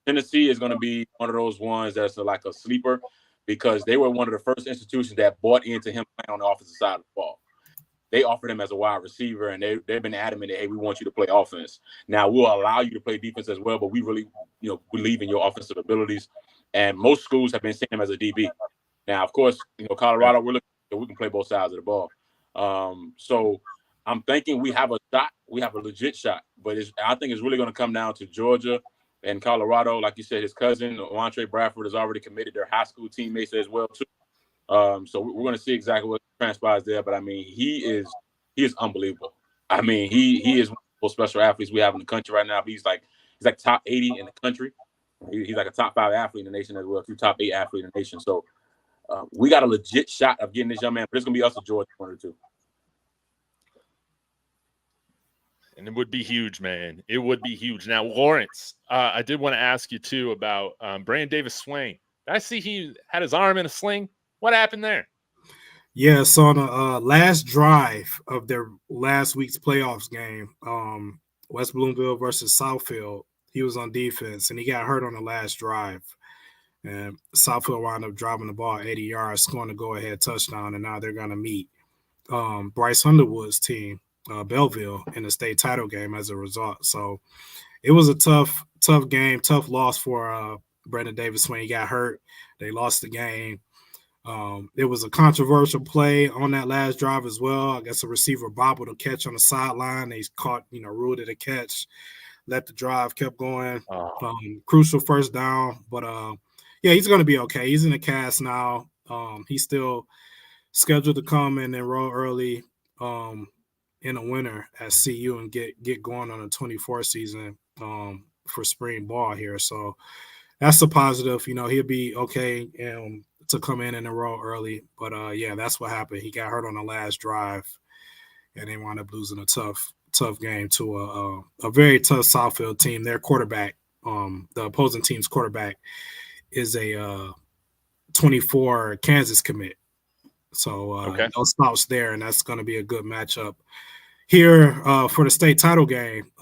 Tennessee is going to be one of those ones that's like a sleeper because they were one of the first institutions that bought into him playing on the offensive side of the ball. They offered him as a wide receiver, and they've been adamant that, hey, we want you to play offense. Now, we'll allow you to play defense as well, but we really, believe in your offensive abilities. And most schools have been seeing him as a DB. Now, of course, Colorado, we're looking at we can play both sides of the ball. So I'm thinking we have a shot. We have a legit shot. But I think it's really going to come down to Georgia and Colorado. Like you said, his cousin, Andre Bradford, has already committed. Their high school teammates as well, too. So we're going to see exactly what transpires there. But, I mean, he is unbelievable. I mean, he is one of the most special athletes we have in the country right now. He's like top 80 in the country. He's like a top 5 athlete in the nation as well, top 8 athlete in the nation. So we got a legit shot of getting this young man, but it's going to be us or Georgia, one or two. And it would be huge, man. It would be huge. Now, Lawrence, I did want to ask you, too, about Brandon Davis-Swain. I see he had his arm in a sling. What happened there? Yeah, so on the last drive of their last week's playoffs game, West Bloomfield versus Southfield, he was on defense, and he got hurt on the last drive. And Southfield wound up driving the ball 80 yards, scoring a go-ahead touchdown, and now they're going to meet Bryce Underwood's team, Belleville, in the state title game as a result. So it was a tough game, tough loss for Brandon Davis-Swain. He got hurt. They lost the game. It was a controversial play on that last drive as well. I guess a receiver bobbled a catch on the sideline. They caught, ruled it a catch, let the drive, kept going. Crucial first down. But, yeah, he's going to be okay. He's in the cast now. He's still scheduled to come and enroll early in the winter at CU and get going on the 24 season for spring ball here. So that's a positive. He'll be okay to come in and enroll early. But, yeah, that's what happened. He got hurt on the last drive, and they wound up losing a tough game to a very tough Southfield team. Their quarterback, the opposing team's quarterback, is a 24 Kansas commit. So no slouch there, and that's going to be a good matchup here for the state title game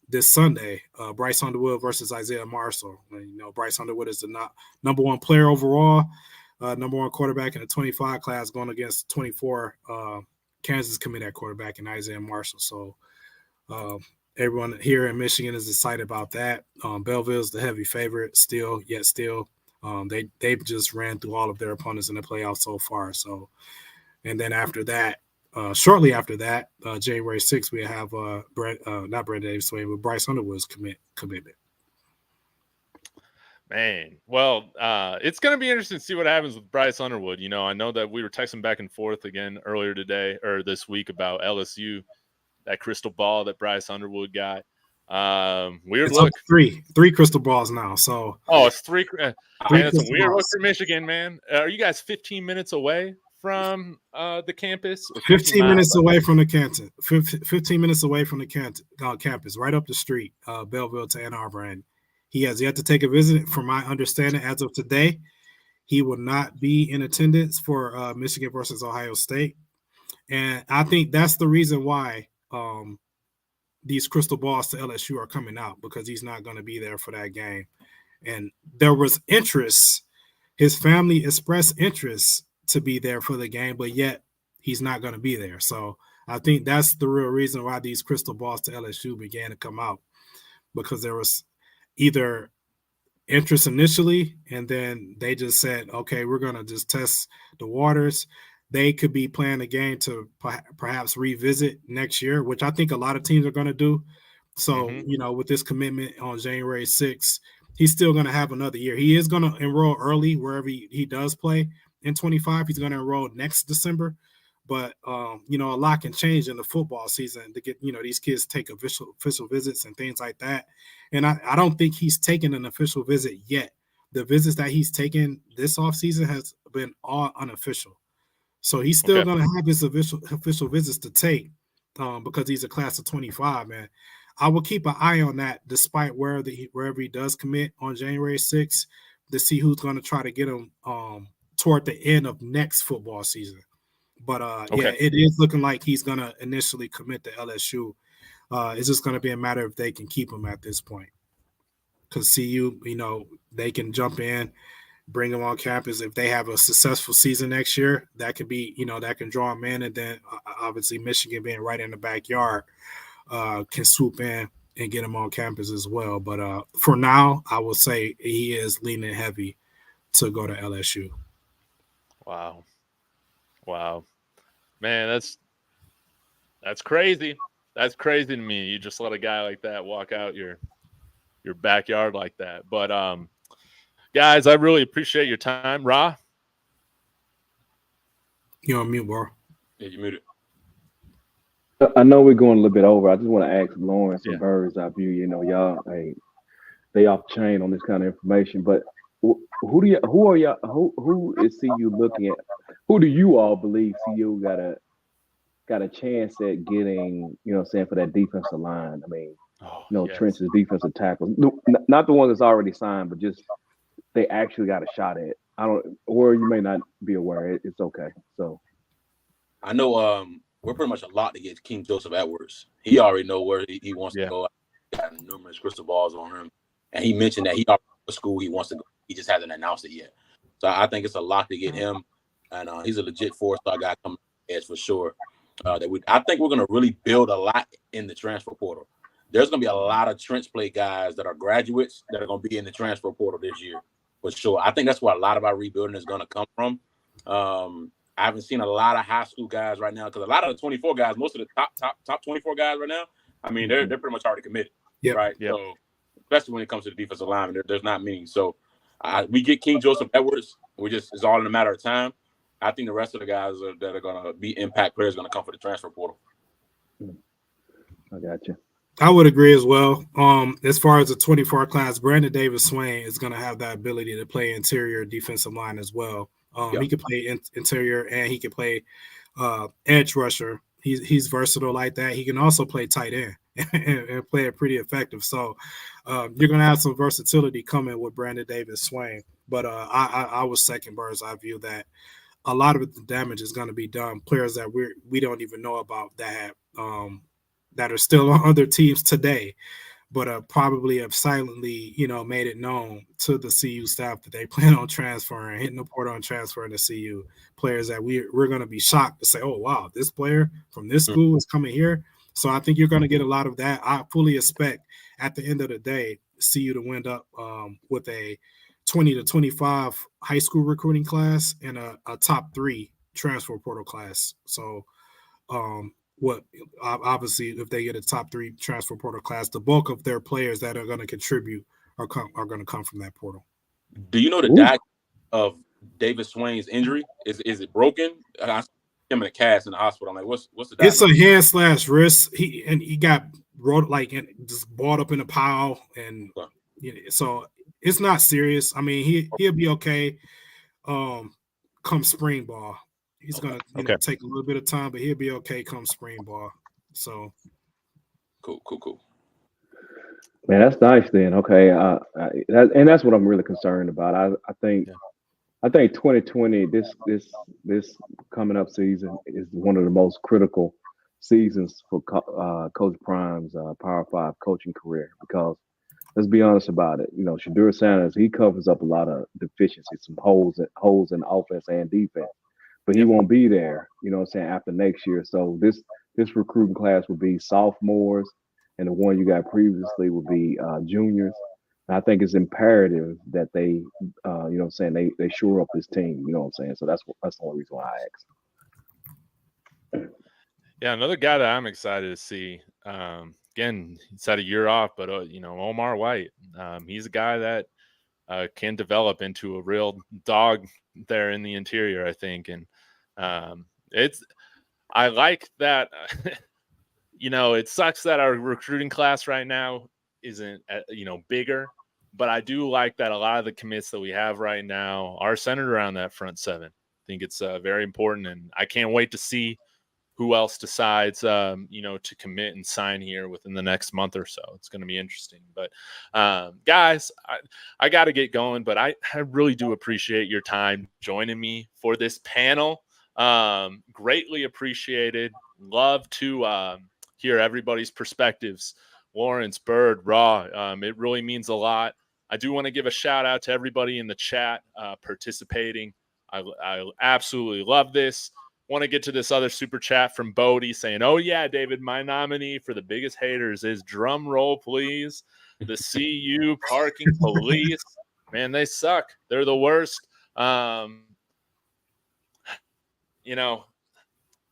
this Sunday. Bryce Underwood versus Isaiah Marshall. Bryce Underwood is the number 1 player overall, number 1 quarterback in the 25 class, going against 24 Kansas commit at quarterback and Isaiah Marshall. So everyone here in Michigan is excited about that. Belleville's the heavy favorite still. They've just ran through all of their opponents in the playoffs so far. So, and then after that, shortly after that, January 6th, we have not Brandon Davis-Swain, but Bryce Underwood's commitment. Man, well, it's going to be interesting to see what happens with Bryce Underwood. I know that we were texting back and forth again earlier today or this week about LSU, that crystal ball that Bryce Underwood got. Weird it's look. Three crystal balls now. So it's three. That's a weird look for Michigan, man. Are you guys 15 minutes away from the campus? 15 minutes away from the campus. 15 minutes away from the campus, right up the street, Belleville to Ann Arbor. And he has yet to take a visit. From my understanding, as of today, he will not be in attendance for Michigan versus Ohio State. And I think that's the reason why these crystal balls to LSU are coming out, because he's not going to be there for that game. And there was interest. His family expressed interest to be there for the game, but yet he's not going to be there. So I think that's the real reason why these crystal balls to LSU began to come out, because there was either interest initially, and then they just said, okay, we're going to just test the waters. They could be playing a game to perhaps revisit next year, which I think a lot of teams are going to do. So, with this commitment on January 6th, he's still going to have another year. He is going to enroll early wherever he does play in 25. He's going to enroll next December. But, a lot can change in the football season to get, these kids take official visits and things like that. And I don't think he's taken an official visit yet. The visits that he's taken this offseason has been all unofficial. So he's still going to have his official visits to take because he's a class of 25, man. I will keep an eye on that despite wherever he does commit on January 6th to see who's going to try to get him toward the end of next football season. But, yeah, it is looking like he's going to initially commit to LSU. It's just going to be a matter if they can keep him at this point. because CU, they can jump in, bring them on campus. If they have a successful season next year, that could be, that can draw them in. And then obviously Michigan being right in the backyard can swoop in and get them on campus as well. But for now, I will say he is leaning heavy to go to LSU. Wow. Man, that's crazy. That's crazy to me. You just let a guy like that walk out your backyard like that. But guys, I really appreciate your time. Ra? You're on mute, bro. Yeah, you muted. I know we're going a little bit over. I just want to ask Lauren some Yeah. bird's eye view. Y'all, they off chain on this kind of information. But who is CU looking at? Who do you all believe CU got a chance at getting? For that defensive line. I mean, yes. Trench's defensive tackles, not the one that's already signed, but just they actually got a shot at. Or you may not be aware. It's okay. So I know we're pretty much a lot to get King Joseph Edwards. He already know where he wants to go. Got numerous crystal balls on him, and he mentioned that he already knows the school he wants to go. He just hasn't announced it yet. So I think it's a lot to get him, and he's a legit 4-star guy coming edge for sure. I think we're going to really build a lot in the transfer portal. There's going to be a lot of trench play guys that are graduates that are going to be in the transfer portal this year for sure. I think that's where a lot of our rebuilding is going to come from. I haven't seen a lot of high school guys right now because a lot of the 24 guys, most of the top 24 guys right now, I mean, they're pretty much already committed, right? Yep. So especially when it comes to the defensive lineman, there's not many. So we get King Joseph Edwards. It's all in a matter of time. I think the rest of the guys that are going to be impact players are going to come for the transfer portal. I got you. I would agree as well. As far as the 24 class, Brandon Davis Swain is going to have that ability to play interior defensive line as well. He can play interior and he can play edge rusher. He's versatile like that. He can also play tight end and play it pretty effective. So you're going to have some versatility coming with Brandon Davis Swain. But I was second bird's eye view that a lot of the damage is going to be done. Players that we don't even know about that are still on other teams today, but probably have silently, made it known to the CU staff that they plan on transferring, hitting the portal on transferring to CU. Players that we're going to be shocked to say, oh, wow, this player from this school is coming here. So I think you're going to get a lot of that. I fully expect at the end of the day, CU to wind up with a 20 to 25 high school recruiting class and a top 3 transfer portal class. So obviously if they get a top 3 transfer portal class, the bulk of their players that are going to contribute are going to come from that portal. Do you know the diagnosis of Davis Swain's injury? Is it broken? I saw him in a cast in the hospital. I'm like, what's the diagnosis? It's a hand/wrist. He got just balled up in a pile, and so it's not serious. I mean, he'll be okay. Come spring ball. He's going to take a little bit of time, but he'll be okay come spring ball. So cool. Man, that's nice then. Okay. And that's what I'm really concerned about. I think 2020, this coming up season is one of the most critical seasons for Coach Prime's Power 5 coaching career, because let's be honest about it. Shadur Sanders, he covers up a lot of deficiencies, some holes in offense and defense. But he won't be there, after next year. So this recruiting class will be sophomores, and the one you got previously will be juniors. And I think it's imperative that they, they shore up this team. So that's the only reason why I asked. Yeah, another guy that I'm excited to see. Again, he's had a year off, but Omar White, he's a guy that can develop into a real dog there in the interior, I think. And I like that. It sucks that our recruiting class right now isn't bigger, but I do like that a lot of the commits that we have right now are centered around that front 7. I think it's very important, and I can't wait to see who else decides, to commit and sign here within the next month or so. It's going to be interesting. But guys, I got to get going, but I really do appreciate your time joining me for this panel. Greatly appreciated. Love to hear everybody's perspectives. Lawrence, Bird, Raw. It really means a lot. I do want to give a shout out to everybody in the chat participating. I absolutely love this. Want to get to this other super chat from Bodie saying, "Oh yeah, David, my nominee for the biggest haters is, drum roll please, the CU parking police. Man, they suck. They're the worst." You know,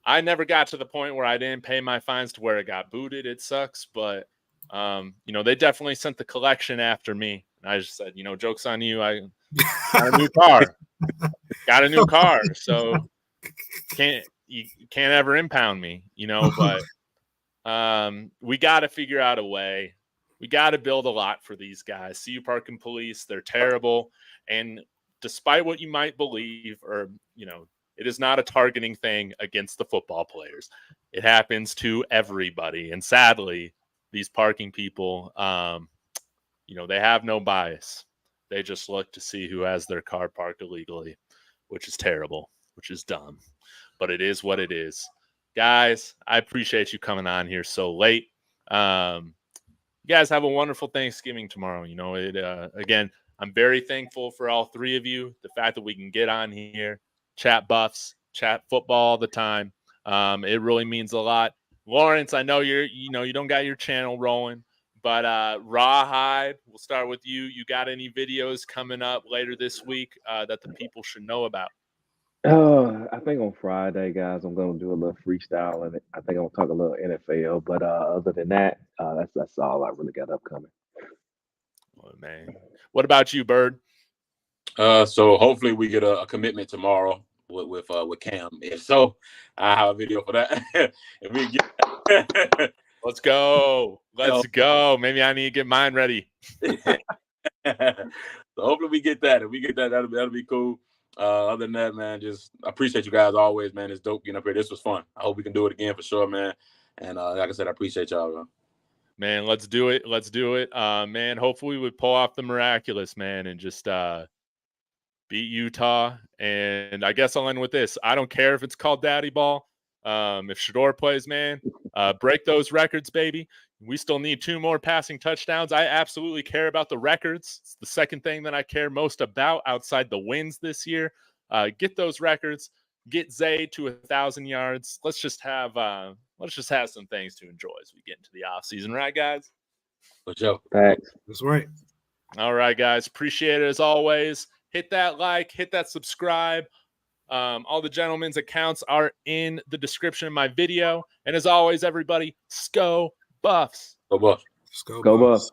I never got to the point where I didn't pay my fines to where it got booted. It sucks, but you know, they definitely sent the collection after me. And I just said, you know, joke's on you. I got a new car. Got a new car. So you can't ever impound me, you know, but we got to figure out a way. We got to build a lot for these guys. CU Parking Police, they're terrible. And despite what you might believe, or, you know, it is not a targeting thing against the football players. It happens to everybody. And sadly, these parking people, you know, they have no bias. They just look to see who has their car parked illegally, which is terrible, which is dumb. But it is what it is. Guys, I appreciate you coming on here so late. You guys have a wonderful Thanksgiving tomorrow. You know, again, I'm very thankful for all three of you. The fact that we can get on here, chat Buffs, chat football all the time. It really means a lot. Lawrence, I know you don't got your channel rolling, but Rawhide, we'll start with you. You got any videos coming up later this week that the people should know about? I think on Friday, guys, I'm gonna do a little freestyle, and I think I'm gonna talk a little NFL. But other than that, that's all I really got upcoming. Oh, man, what about you, Bird? So hopefully we get a commitment tomorrow with Cam. If so, I have a video for that. If we get Let's go. Maybe I need to get mine ready. So hopefully we get that. If we get that, that'll be cool. Other than that, man, just I appreciate you guys always, man. It's dope getting up here. This was fun. I hope we can do it again for sure, man. And like I said, I appreciate y'all, man. Man, let's do it. Let's do it. Man, hopefully we would pull off the miraculous, man, and just beat Utah. And I guess I'll end with this. I don't care if it's called Daddy Ball. If Shador plays, man, break those records, baby. We still need 2 more passing touchdowns. I absolutely care about the records. It's the second thing that I care most about outside the wins this year. Get those records. Get Zay to 1,000 yards. Let's just have some things to enjoy as we get into the offseason, right, guys? For sure. Thanks. That's right. All right, guys. Appreciate it as always. Hit that like, hit that subscribe. All the gentlemen's accounts are in the description of my video. And as always, everybody, Sco Buffs. Go Buffs. Let's go, Buffs.